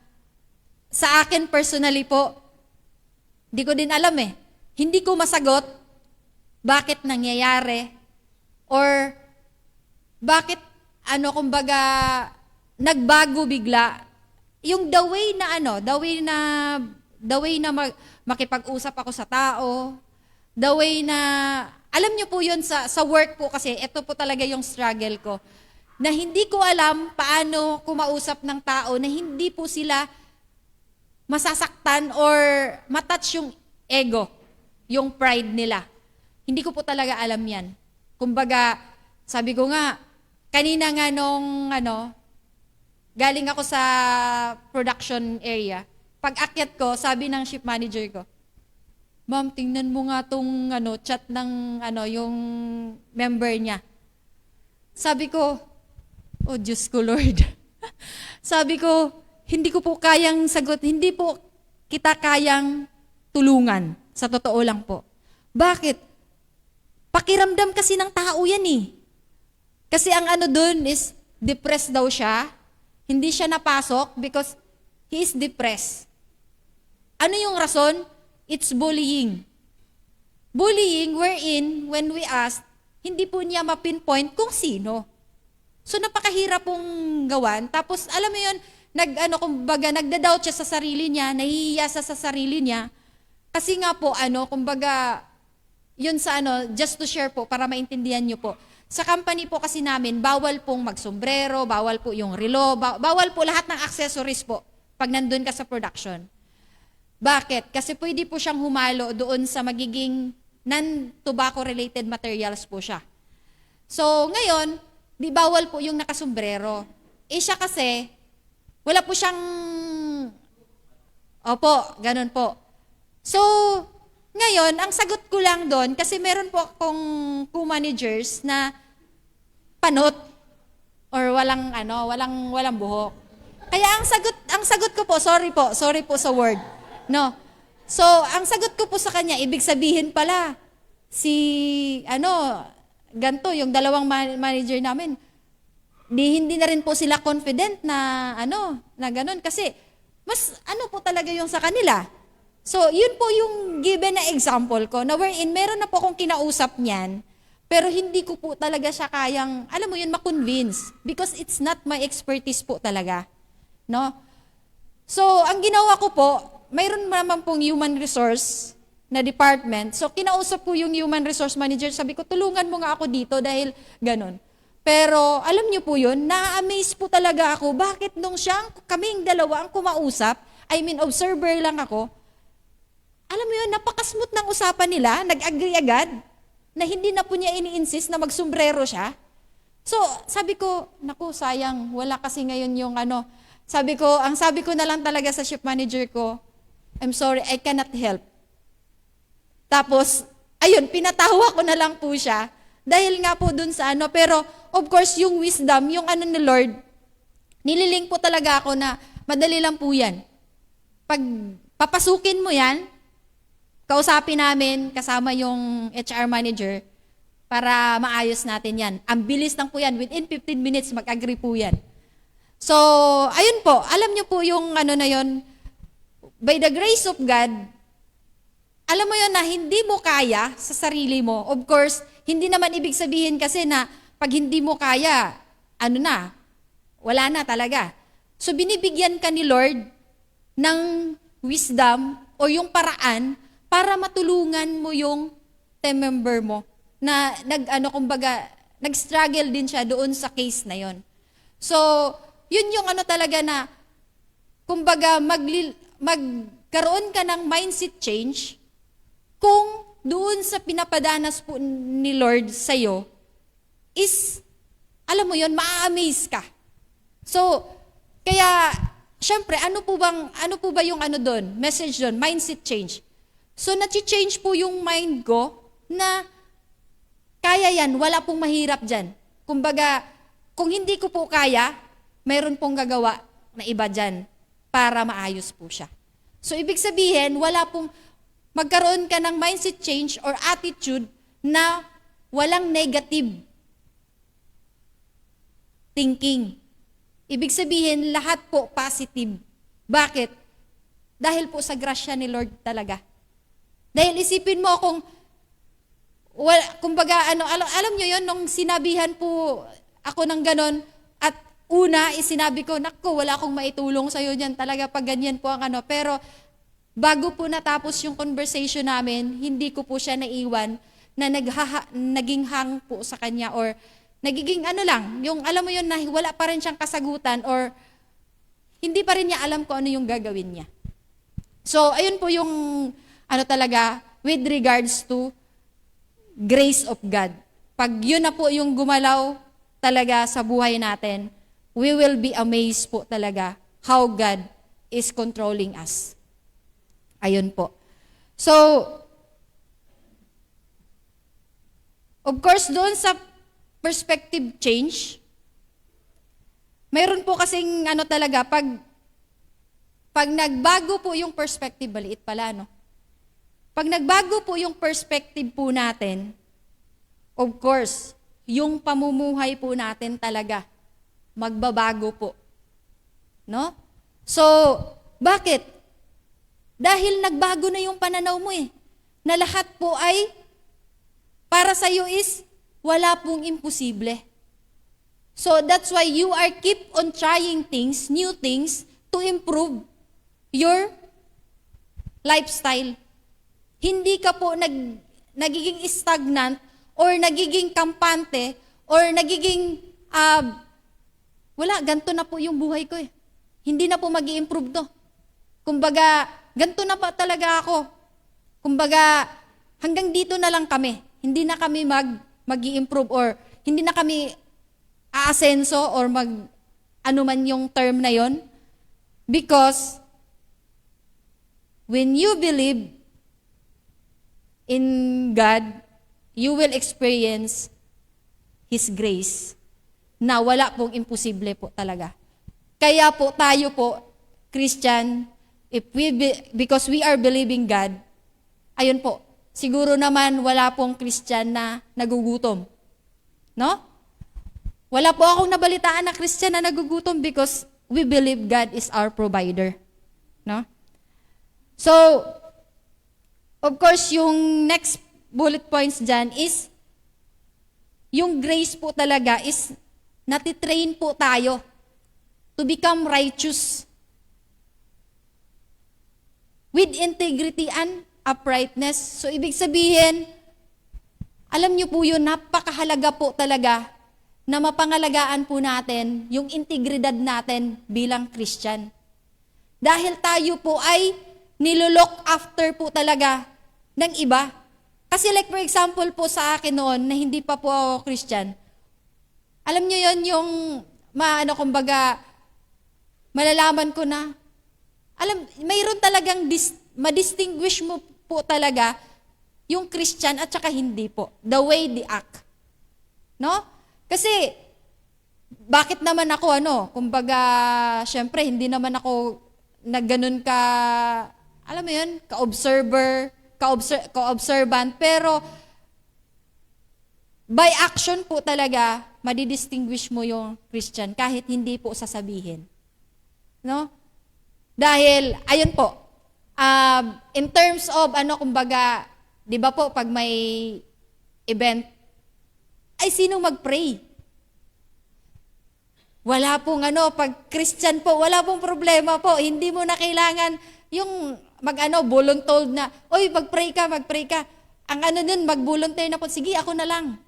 sa akin personally po, hindi ko din alam eh. Hindi ko masagot bakit nangyayari or bakit nagbago bigla. Yung the way na makipag-usap ako sa tao, the way na, alam nyo po yun sa work po kasi, ito po talaga yung struggle ko, na hindi ko alam paano kumausap ng tao na hindi po sila masasaktan or matouch yung ego, yung pride nila. Hindi ko po talaga alam yan. Kumbaga, sabi ko nga, kanina nga nung galing ako sa production area, pag akyat ko, sabi ng ship manager ko, "Ma'am, tingnan mo nga tong chat ng yung member niya." Sabi ko, oh Diyos ko Lord. Sabi ko, hindi ko po kayang sagot, hindi po kita kayang tulungan. Sa totoo lang po. Bakit? Pakiramdam kasi ng tao yan eh. Kasi ang dun is, depressed daw siya. Hindi siya napasok because he is depressed. Ano yung rason? It's bullying. Bullying wherein, when we ask, hindi po niya mapinpoint kung sino. So napakahirap pong gawan. Tapos alam mo yun, nagda-doubt siya sa sarili niya, nahihiya sa sarili niya. Kasi nga po, yun sa just to share po, para maintindihan niyo po. Sa company po kasi namin, bawal pong magsombrero, bawal po yung relo, bawal po lahat ng accessories po pag nandun ka sa production. Bakit? Kasi pwede po siyang humalo doon sa magiging non-tobacco related materials po siya. So ngayon, di bawal po yung nakasombrero. Siya kasi, wala po siyang, ganun po. So, ngayon, ang sagot ko lang doon, kasi meron po akong co-managers na panot or walang buhok. Kaya ang sagot ko po, sorry po sa word. No. So, ang sagot ko po sa kanya, ibig sabihin pala, ganto, yung dalawang manager namin, hindi na rin po sila confident na ganun. Kasi, mas po talaga yung sa kanila. So, yun po yung given na example ko, na wherein meron na po akong kinausap niyan, pero hindi ko po talaga siya kayang, ma-convince. Because it's not my expertise po talaga. No? So, ang ginawa ko po, mayroon naman pong human resource na department. So, kinausap ko yung human resource manager. Sabi ko, tulungan mo nga ako dito dahil ganun. Pero, alam niyo po yun, na-amaze po talaga ako. Bakit nung kaming dalawa ang kumausap, observer lang ako, alam mo yun, napakasmooth ng usapan nila, nag-agree agad, na hindi na po niya ini-insist na magsombrero siya. So, sabi ko, naku, sayang, wala kasi ngayon yung ang sabi ko na lang talaga sa ship manager ko, I'm sorry, I cannot help. Tapos, ayun, pinatawa ko na lang po siya, dahil nga po dun sa pero of course, yung wisdom, yung ni Lord, nililing po talaga ako na, madali lang po yan. Pag papasukin mo yan, kausapin namin kasama yung HR manager para maayos natin yan. Ang bilis lang po yan. Within 15 minutes, mag-agree po yan. So, ayun po. Alam niyo po yung ano na yun, by the grace of God, alam mo yun na hindi mo kaya sa sarili mo. Of course, hindi naman ibig sabihin kasi na pag hindi mo kaya, ano na, wala na talaga. So, binibigyan ka ni Lord ng wisdom o yung paraan para matulungan mo yung team member mo na nag-struggle din siya doon sa case na yon. So, yun yung ano talaga na, kumbaga, magkaroon ka ng mindset change kung doon sa pinapadanas po ni Lord sa'yo is, alam mo yon, ma-amaze ka. So, kaya, syempre, ano po ba yung ano doon? Message doon, mindset change. So, nati-change po yung mind ko na kaya yan, wala pong mahirap dyan. Kumbaga, kung hindi ko po kaya, mayroon pong gagawa na iba dyan para maayos po siya. So, ibig sabihin, magkaroon ka ng mindset change or attitude na walang negative thinking. Ibig sabihin, lahat po positive. Bakit? Dahil po sa grasya ni Lord talaga. Dahil isipin mo kung kumbaga, alam nyo yun, nung sinabihan po ako ng ganon, at una, sinabi ko, naku, wala akong maitulong sa'yo dyan, talaga pag ganyan po ang ano. Pero, bago po natapos yung conversation namin, hindi ko po siya naiwan na naging hang po sa kanya or nagiging ano lang, yung alam mo yun na wala pa rin siyang kasagutan or hindi pa rin niya alam kung ano yung gagawin niya. So, ayun po yung ano talaga, with regards to grace of God. Pag yun na po yung gumalaw talaga sa buhay natin, we will be amazed po talaga how God is controlling us. Ayun po. So, of course, doon sa perspective change, mayroon po kasing ano talaga, pag nagbago po yung perspective, maliit pala, no? Pag nagbago po yung perspective po natin, of course, yung pamumuhay po natin talaga, magbabago po. No? So, bakit? Dahil nagbago na yung pananaw mo eh. Na lahat po ay, para sa'yo is, wala pong imposible. So, that's why you are keep on trying things, new things, to improve your lifestyle. Hindi ka po nagiging stagnant or nagiging kampante or nagiging, wala, ganito na po yung buhay ko eh. Hindi na po mag-i-improve to. Kumbaga, ganito na pa talaga ako. Kumbaga, hanggang dito na lang kami. Hindi na kami mag-i-improve or hindi na kami aasenso or ano man yung term na yon. Because, when you believe in God, you will experience His grace na wala pong imposible po talaga. Kaya po tayo po, Christian, because we are believing God, ayun po, siguro naman wala pong Christian na nagugutom. No? Wala po akong nabalitaan na Christian na nagugutom because we believe God is our provider. No? So, of course, yung next bullet points dyan is, yung grace po talaga is, natitrain po tayo to become righteous with integrity and uprightness. So, ibig sabihin, alam niyo po yun, napakahalaga po talaga na mapangalagaan po natin yung integridad natin bilang Christian. Dahil tayo po ay nilolook after po talaga ng iba. Kasi like for example po sa akin noon na hindi pa po ako Christian, alam niyo yon yung kumbaga malalaman ko na mayroon talagang ma-distinguish mo po talaga yung Christian at saka hindi po. The way they act. No? Kasi bakit naman ako kumbaga syempre hindi naman ako nagganon ka, alam mo yun, ka-observer ka-observant, pero by action po talaga, madidistinguish mo yung Christian kahit hindi po sasabihin. No? Dahil, ayun po, in terms of, kumbaga, di ba po, pag may event, ay sino mag-pray? Wala pong pag Christian po, wala pong problema po. Hindi mo na kailangan yung voluntold na, oy, magpray ka. Ang nun, mag-volunteer na po, sige, ako na lang.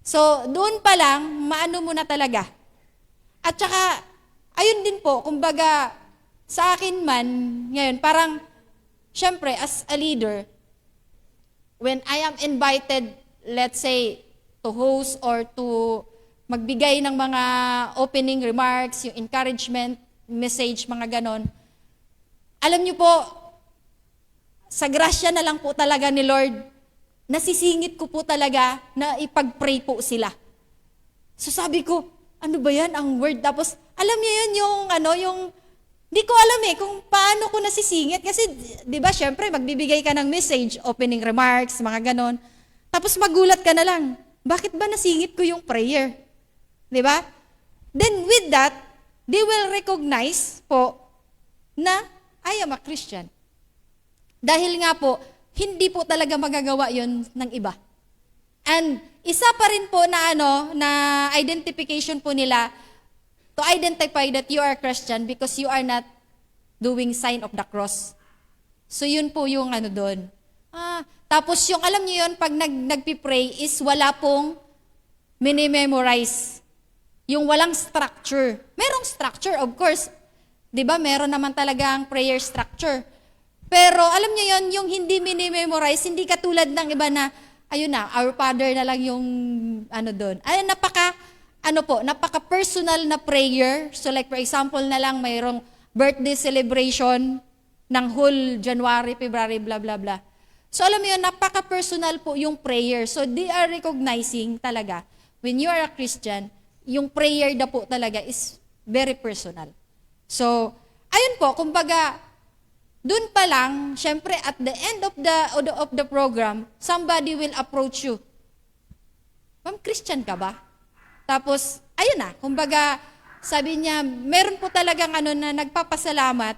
So, doon pa lang, maano mo na talaga. At saka, ayun din po, kumbaga, sa akin man, ngayon, parang, syempre, as a leader, when I am invited, let's say, to host or to magbigay ng mga opening remarks, yung encouragement, message, mga ganon. Alam niyo po, sa grasya na lang po talaga ni Lord, nasisingit ko po talaga na ipag-pray po sila. So sabi ko, ano ba yan ang word? Tapos, alam niyo yun yung di ko alam kung paano ko nasisingit. Kasi, di ba, syempre, magbibigay ka ng message, opening remarks, mga ganon. Tapos magulat ka na lang, bakit ba nasingit ko yung prayer? Di ba? Then with that, they will recognize po na I am a Christian. Dahil nga po, hindi po talaga magagawa yon ng iba. And isa pa rin po na na identification po nila to identify that you are Christian because you are not doing sign of the cross. So yun po yung doon. Tapos yung alam niyo yun, pag nagpipray is wala pong minimemorize. Yung walang structure. Merong structure, of course. 'Di ba? Meron naman talagang prayer structure. Pero alam niyo yon, yung hindi minimemorize, hindi katulad ng iba na, ayun na, Our Father na lang yung doon. Ay, napaka-personal na prayer. So like for example na lang, mayroong birthday celebration ng whole January, February, blah, blah, blah. So alam mo yun, napaka-personal po yung prayer. So they are recognizing talaga, when you are a Christian, yung prayer na po talaga is very personal. So, ayun po, kumbaga, dun pa lang, syempre at the end of the program, somebody will approach you. Ma'am, Christian ka ba? Tapos, ayun na, kumbaga, sabi niya, meron po talagang na nagpapasalamat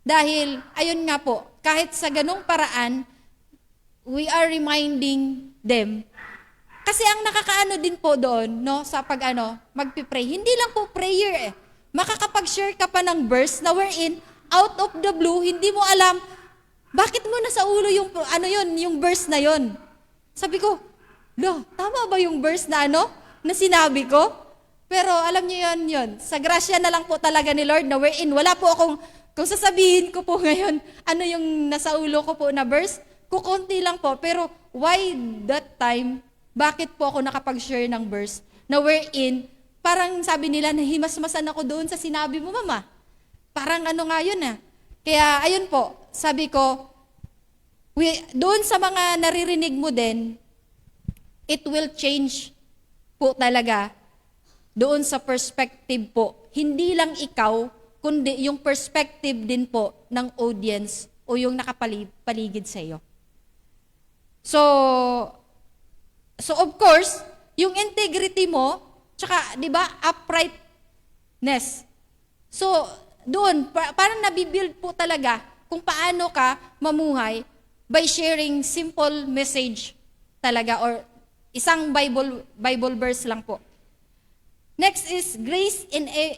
dahil, ayun nga po, kahit sa ganung paraan, we are reminding them. Kasi ang nakakaano din po doon, sa magpipray, hindi lang po prayer Makakapag-share ka pa ng verse na wherein, out of the blue, hindi mo alam, bakit mo nasa ulo yung, yung verse na yon. Sabi ko, tama ba yung verse na na sinabi ko? Pero alam niyo yun. Sa grasya na lang po talaga ni Lord na wherein, wala po akong, kung sasabihin ko po ngayon, yung nasa ulo ko po na verse, kukunti lang po. Pero why that time, bakit po ako nakapag-share ng verse na wherein, parang sabi nila, nahimasmasan ako doon sa sinabi mo, Mama. Parang nga yun Kaya ayun po, sabi ko, doon sa mga naririnig mo din, it will change po talaga doon sa perspective po. Hindi lang ikaw, kundi yung perspective din po ng audience o yung nakapaligid sa iyo. So of course, yung integrity mo, tsaka, di ba, uprightness. So, doon, parang nabibuild po talaga kung paano ka mamuhay by sharing simple message talaga or isang Bible verse lang po. Next is, grace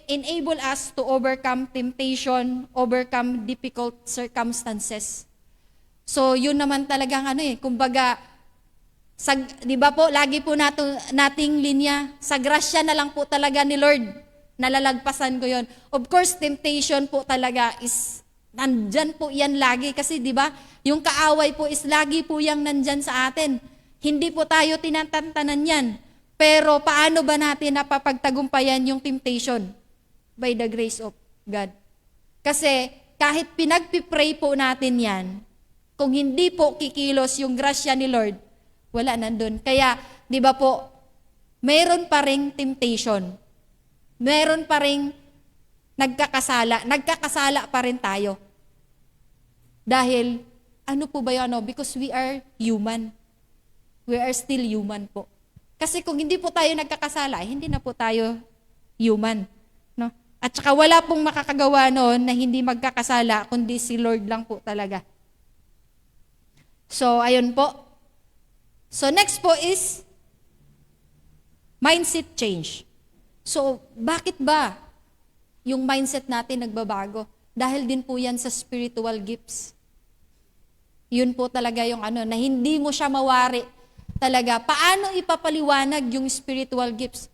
enable us to overcome temptation, overcome difficult circumstances. So, yun naman talagang kumbaga, di ba po, lagi po nating linya, sa grasya na lang po talaga ni Lord, nalalagpasan ko yon. Of course, temptation po talaga is, nandyan po yan lagi. Kasi di ba, yung kaaway po is lagi po yang nandyan sa atin. Hindi po tayo tinatantanan yan. Pero paano ba natin napapagtagumpayan yung temptation? By the grace of God. Kasi kahit pinagpipray po natin yan, kung hindi po kikilos yung grasya ni Lord, wala nandun. Kaya, di ba po, mayroon pa ring temptation. Mayroon pa ring nagkakasala. Nagkakasala pa rin tayo. Dahil, ano po ba yun? Because we are human. We are still human po. Kasi kung hindi po tayo nagkakasala, hindi na po tayo human. No? At saka wala pong makakagawa noon na hindi magkakasala, kundi si Lord lang po talaga. So, ayun po. So, next po is mindset change. So, bakit ba yung mindset natin nagbabago? Dahil din po yan sa spiritual gifts. Yun po talaga yung na hindi mo siya mawari talaga. Paano ipapaliwanag yung spiritual gifts?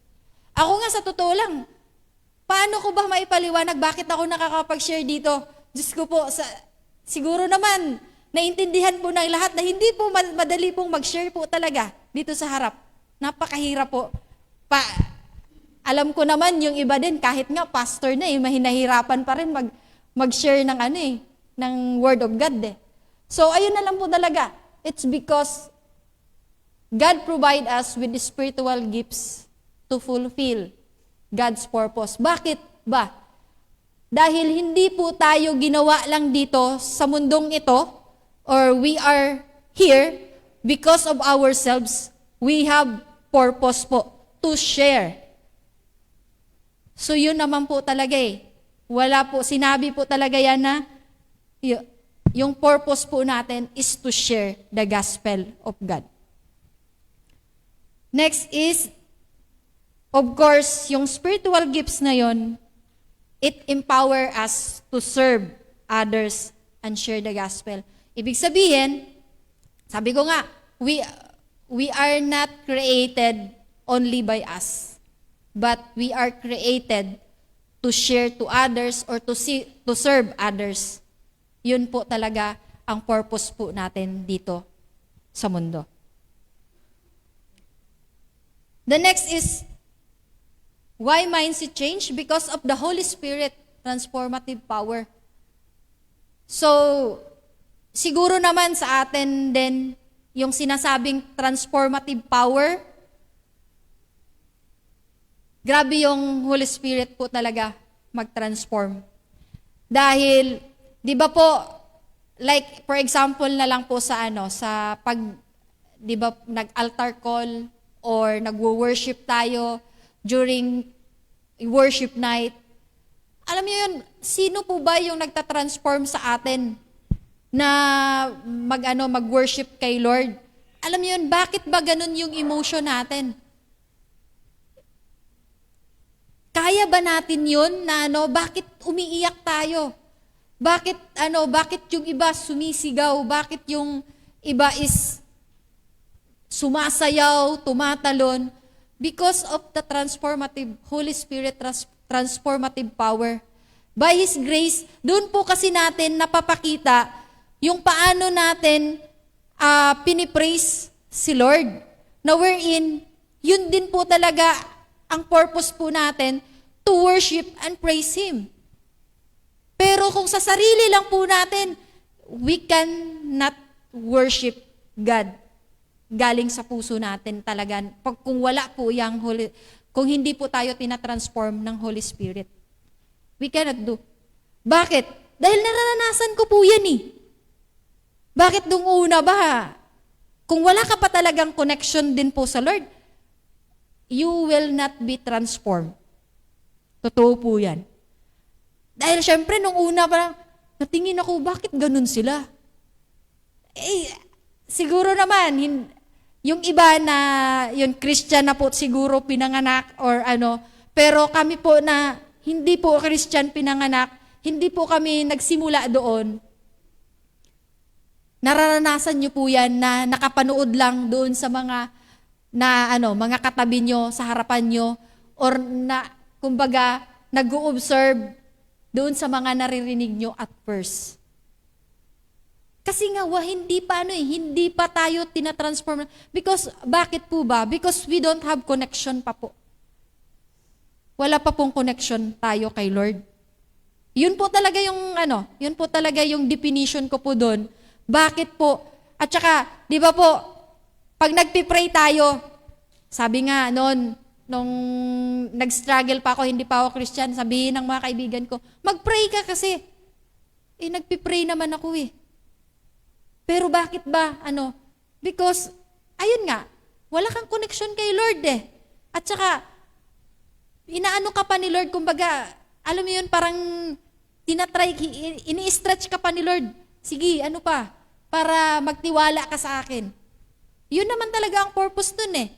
Ako nga sa totoo lang, paano ko ba maipaliwanag? Bakit ako nakakapag-share dito? Diyos ko po, siguro naman, naintindihan po ng lahat na hindi po madali pong mag-share po talaga dito sa harap. Napakahirap po. Alam ko naman yung iba din, kahit nga pastor na mahinahirapan pa rin mag-share ng ng Word of God So, ayun na lang po talaga. It's because God provide us with the spiritual gifts to fulfill God's purpose. Bakit ba? Dahil hindi po tayo ginawa lang dito sa mundong ito, or we are here because of ourselves. We have purpose po to share. So, yun naman po talaga Wala po, sinabi po talaga yan na yung purpose po natin is to share the gospel of God. Next is, of course, yung spiritual gifts na yon, it empower us to serve others and share the gospel. Ibig sabihin, sabi ko nga, we are not created only by us, but we are created to share to others or to serve others. Yun po talaga ang purpose po natin dito sa mundo. The next is, why mindset change? Because of the Holy Spirit transformative power. So, siguro naman sa atin din, yung sinasabing transformative power, grabe yung Holy Spirit po talaga mag-transform. Dahil, di ba po, like for example na lang po sa sa pag, di ba, nag-altar call or nagwo-worship tayo during worship night. Alam niyo yun, sino po ba yung nagtatransform sa atin na mag-worship kay Lord? Alam niyo yun, bakit ba ganun yung emotion natin? Kaya ba natin yun na bakit umiiyak tayo? Bakit yung iba sumisigaw? Bakit yung iba is sumasayaw, tumatalon? Because of the transformative Holy Spirit transformative power. By His grace, doon po kasi natin napapakita yung paano natin pinipraise si Lord. Na wherein, yun din po talaga ang purpose po natin to worship and praise Him. Pero kung sa sarili lang po natin, we cannot worship God. Galing sa puso natin talaga. Kung wala po yung kung hindi po tayo tinatransform ng Holy Spirit. We cannot do. Bakit? Dahil naranasan ko po yan Bakit nung una ba? Kung wala ka pa talagang connection din po sa Lord, you will not be transformed. Totoo po yan. Dahil syempre, nung una parang, natingin ako, bakit ganun sila? Siguro naman, yung iba na, yung Christian na po siguro pinanganak or pero kami po na hindi po Christian pinanganak, hindi po kami nagsimula doon. Nararanasan niyo po yan na nakapanood lang doon sa mga mga katabi nyo, sa harapan nyo, or kumbaga, nag-o-observe doon sa mga naririnig nyo at first. Kasi nga, hindi pa tayo tinatransform. Because, bakit po ba? Because we don't have connection pa po. Wala pa pong connection tayo kay Lord. Yun po talaga yung definition ko po doon. Bakit po? At saka, di ba po, pag nagpipray tayo, sabi nga nung nag-struggle pa ako, hindi pa ako Christian, sabihin ng mga kaibigan ko, mag-pray ka kasi. Nagpipray naman ako Pero bakit ba? Because, ayun nga, wala kang connection kay Lord eh. At saka, inaano ka pa ni Lord, kumbaga, alam mo yun, parang ini-stretch ka pa ni Lord. Sige, ano pa? Para magtiwala ka sa akin. Yun naman talaga ang purpose dun eh.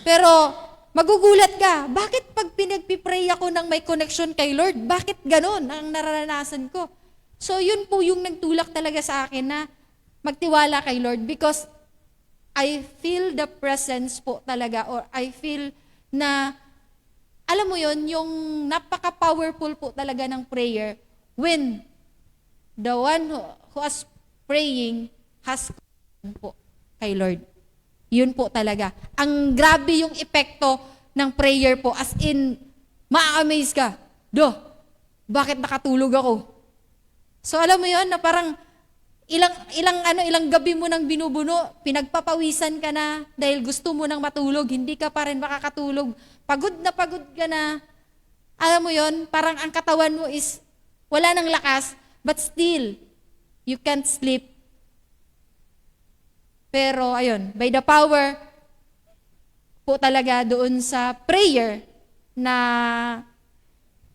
Pero, magugulat ka, bakit pag pinagpipray ako ng may connection kay Lord, bakit ganun ang nararanasan ko? So, yun po yung nagtulak talaga sa akin na magtiwala kay Lord because I feel the presence po talaga or I feel na, alam mo yun, yung napaka-powerful po talaga ng prayer when the one who is praying has connection po kay Lord. Yun po talaga. Ang grabe yung epekto ng prayer po as in, ma-amaze ka. Bakit nakatulog ako? So alam mo yun na parang ilang gabi mo nang binubuno, pinagpapawisan ka na dahil gusto mo nang matulog, hindi ka pa rin makakatulog. Pagod ka na. Alam mo yun, parang ang katawan mo is wala nang lakas, but still, you can't sleep. Pero ayun, by the power po talaga doon sa prayer na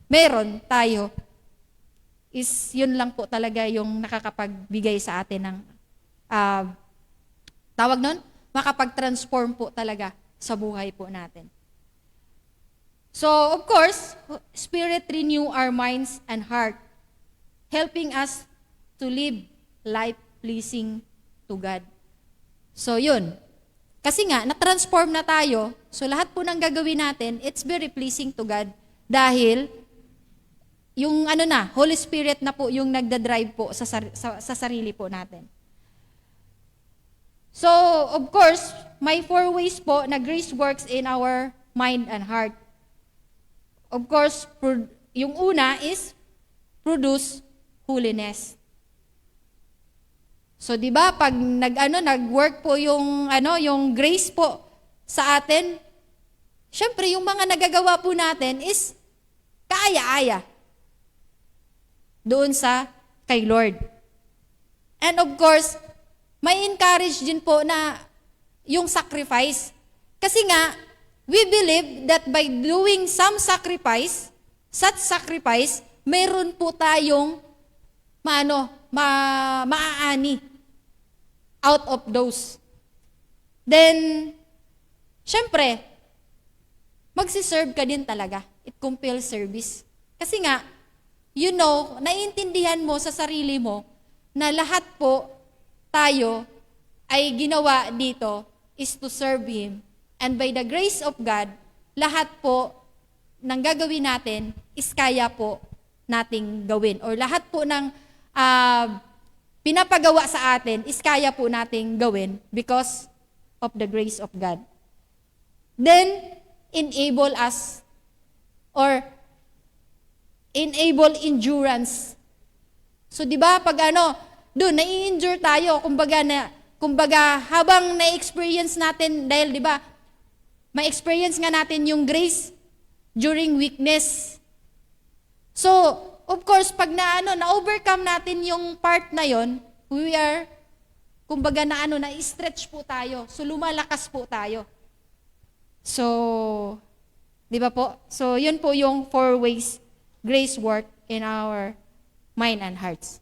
meron tayo, is yun lang po talaga yung nakakapagbigay sa atin ng, tawag nun, makapag-transform po talaga sa buhay po natin. So, of course, Spirit renew our minds and heart, helping us to live life pleasing to God. So, yun. Kasi nga, na-transform na tayo, so lahat po ng gagawin natin, it's very pleasing to God dahil yung Holy Spirit na po yung nagda-drive po sa sarili po natin. So, of course, may 4 ways po na grace works in our mind and heart. Of course, yung una is produce holiness. So, 'di ba, pag nag-work po yung grace po sa atin, syempre yung mga nagagawa po natin is kaaya-aya doon sa kay Lord. And of course, may encourage din po na yung sacrifice. Kasi nga, we believe that by doing some sacrifice, such sacrifice, mayroon po tayong maaani out of those. Then, syempre, magsiserve ka din talaga. It compels service. Kasi nga, naiintindihan mo sa sarili mo na lahat po tayo ay ginawa dito is to serve Him. And by the grace of God, lahat po ng gagawin natin is kaya po nating gawin. Or lahat po ng pinapagawa sa atin is kaya po nating gawin because of the grace of God. Then, enable us or enable endurance. So, di ba, pag doon, nai-endure tayo, kumbaga, habang na-experience natin, dahil, di ba, ma-experience nga natin yung grace during weakness. So, of course, pag na-overcome natin yung part na yon, we are, kumbaga, na-stretch po tayo. So, lumalakas po tayo. So, di ba po? So, yun po yung 4 ways grace work in our mind and hearts.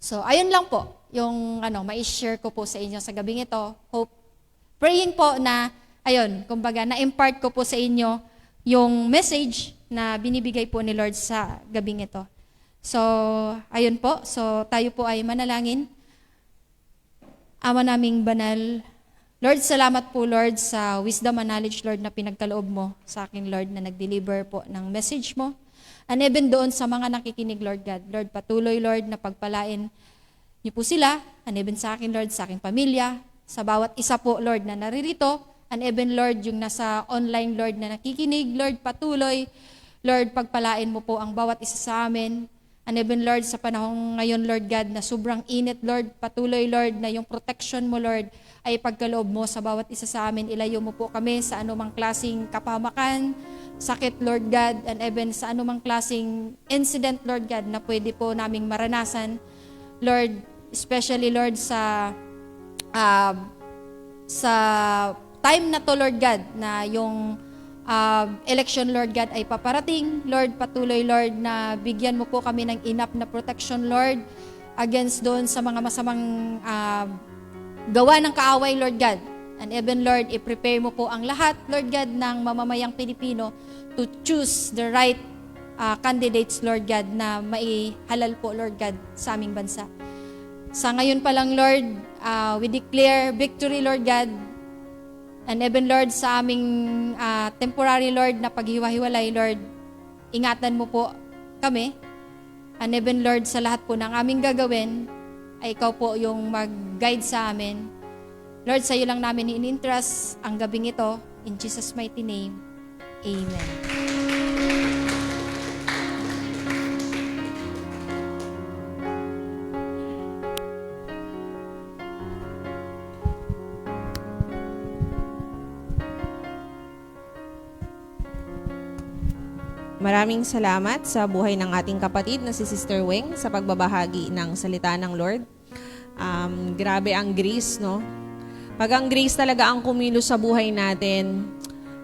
So, ayun lang po yung ma-share ko po sa inyo sa gabing ito. Praying po na, ayun, kumbaga, na-impart ko po sa inyo yung message na binibigay po ni Lord sa gabing ito. So, ayun po. So, tayo po ay manalangin. Ama naming banal, Lord, salamat po, Lord, sa wisdom and knowledge, Lord, na pinagkaloob mo sa akin, Lord, na nag-deliver po ng message mo. And even doon sa mga nakikinig, Lord God, Lord, patuloy, Lord, na pagpalain niyo po sila, and even sa akin, Lord, sa aking pamilya, sa bawat isa po, Lord, na naririto, and even, Lord, yung nasa online, Lord, na nakikinig, Lord, patuloy, Lord, pagpalain mo po ang bawat isa sa amin. And even, Lord, sa panahong ngayon, Lord God, na sobrang init, Lord, patuloy, Lord, na yung protection mo, Lord, ay pagkaloob mo sa bawat isa sa amin. Ilayo mo po kami sa anumang klaseng kapahamakan, sakit, Lord God, and even sa anumang klaseng incident, Lord God, na pwede po naming maranasan. Lord, especially Lord sa time na to, Lord God, na yung election, Lord God, ay paparating. Lord, patuloy, Lord, na bigyan mo po kami ng enough na protection, Lord, against doon sa mga masamang gawa ng kaaway, Lord God. And even, Lord, i-prepare mo po ang lahat, Lord God, ng mamamayang Pilipino to choose the right candidates, Lord God, na maihalal po, Lord God, sa aming bansa. Sa ngayon pa lang, Lord, we declare victory, Lord God. And even, Lord, sa aming temporary, Lord, na paghiwa-hiwalay, Lord, ingatan mo po kami. And even, Lord, sa lahat po ng aming gagawin, ay ikaw po yung mag-guide sa amin. Lord, sa iyo lang namin in-entrust ang gabing ito. In Jesus' mighty name, Amen. Maraming salamat sa buhay ng ating kapatid na si Sister Weng sa pagbabahagi ng salita ng Lord. Grabe ang grace, no? Pag ang grace talaga ang kumilos sa buhay natin,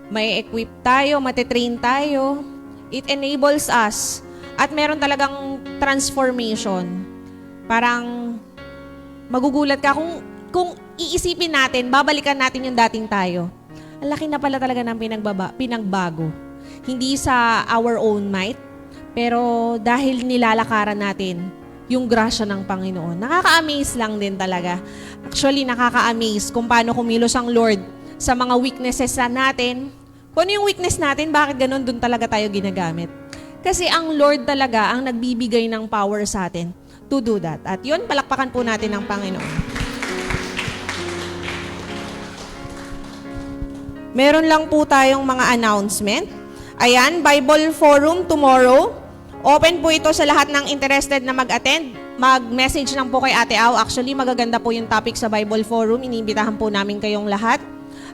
may equip tayo, matitrain tayo, it enables us, at meron talagang transformation. Parang magugulat ka kung iisipin natin, babalikan natin yung dating tayo. Ang laki na pala talaga ng pinagbago. Hindi sa our own might, pero dahil nilalakaran natin yung grasya ng Panginoon. Nakaka-amaze lang din talaga. Actually, nakaka-amaze kung paano kumilos ang Lord sa mga weaknesses natin. Kung ano yung weakness natin, bakit ganun, dun talaga tayo ginagamit. Kasi ang Lord talaga ang nagbibigay ng power sa atin to do that. At yun, palakpakan po natin ng Panginoon. Meron lang po tayong mga announcement. Ayan, Bible Forum tomorrow. Open po ito sa lahat ng interested na mag-attend. Mag-message lang po kay Ate Au. Actually, magaganda po yung topic sa Bible Forum. Iniimbitahan po namin kayong lahat.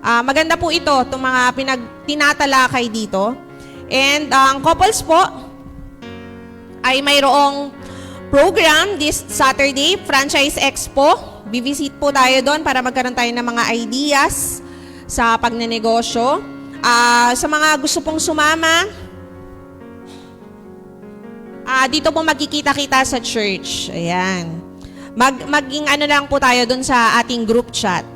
Maganda po ito, itong mga tinatalakay dito. And ang couples po ay mayroong program this Saturday, Franchise Expo. Bivisit po tayo doon para magkaroon tayo ng mga ideas sa pagnenegosyo. Sa mga gusto pong sumama, dito po magkikita-kita sa church. Ayan. Maging ano lang po tayo dun sa ating group chat.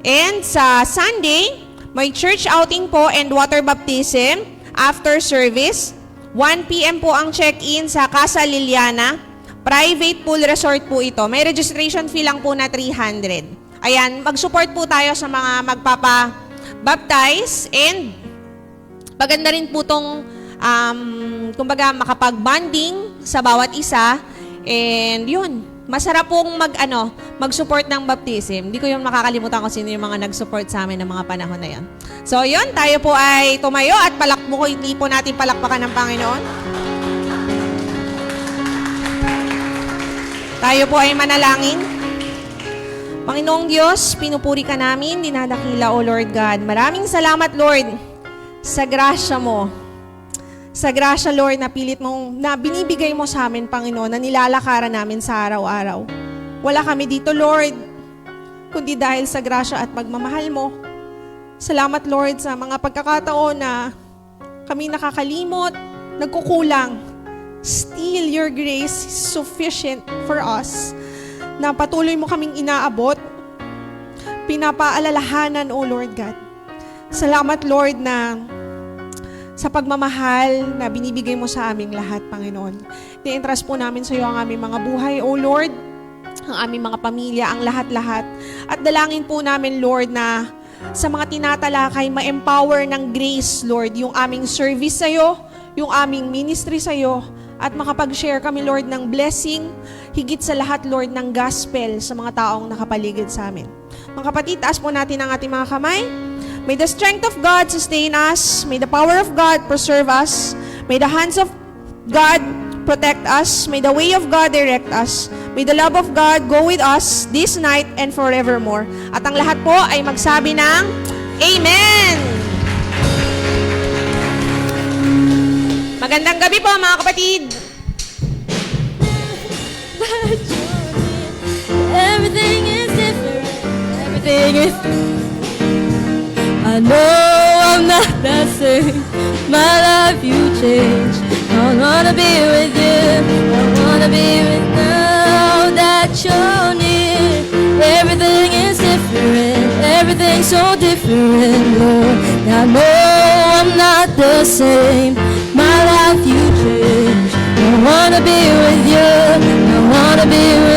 And sa Sunday, may church outing po and water baptism after service. 1 p.m. po ang check-in sa Casa Liliana. Private pool resort po ito. May registration fee lang po na 300. Ayan, mag-support po tayo sa mga magpapa-baptize and maganda rin po tong kumbaga makapag-bonding sa bawat isa. And yun, masarap pong mag-support ng baptism. Hindi ko yung makakalimutan kung sino yung mga nag-support sa amin ng mga panahon na yun. So yun, tayo po ay tumayo at hindi po natin palakpakan ng Panginoon. Tayo po ay manalangin. Panginoong Diyos, pinupuri ka namin, dinadakila, O Lord God. Maraming salamat, Lord, sa grasya mo. Sa grasya, Lord, na binibigay mo sa amin, Panginoon, na nilalakaran namin sa araw-araw. Wala kami dito, Lord, kundi dahil sa grasya at pagmamahal mo. Salamat, Lord, sa mga pagkakataon na kami nakakalimot, nagkukulang. Still, your grace is sufficient for us. Na patuloy mo kaming inaabot, pinapaalalahanan, O Lord God. Salamat, Lord, na sa pagmamahal na binibigay mo sa aming lahat, Panginoon. Ni-entrust po namin sa iyo ang aming mga buhay, O Lord, ang aming mga pamilya, ang lahat-lahat. At dalangin po namin, Lord, na sa mga tinatalakay, ma-empower ng grace, Lord, yung aming service sa iyo, yung aming ministry sa iyo, at makapag-share kami, Lord, ng blessing, higit sa lahat, Lord, ng gospel sa mga taong nakapaligid sa amin. Mga kapatid, taas po natin ang ating mga kamay. May the strength of God sustain us. May the power of God preserve us. May the hands of God protect us. May the way of God direct us. May the love of God go with us this night and forevermore. At ang lahat po ay magsabi ng Amen! Magandang gabi po, mga kapatid! everything is. I know I'm not the same. My life you changed. I wanna be with you. I wanna be with now that you're near. Everything is different. Everything's so different, Lord. I know I'm not the same. My life you changed. I wanna be with you. I wanna be with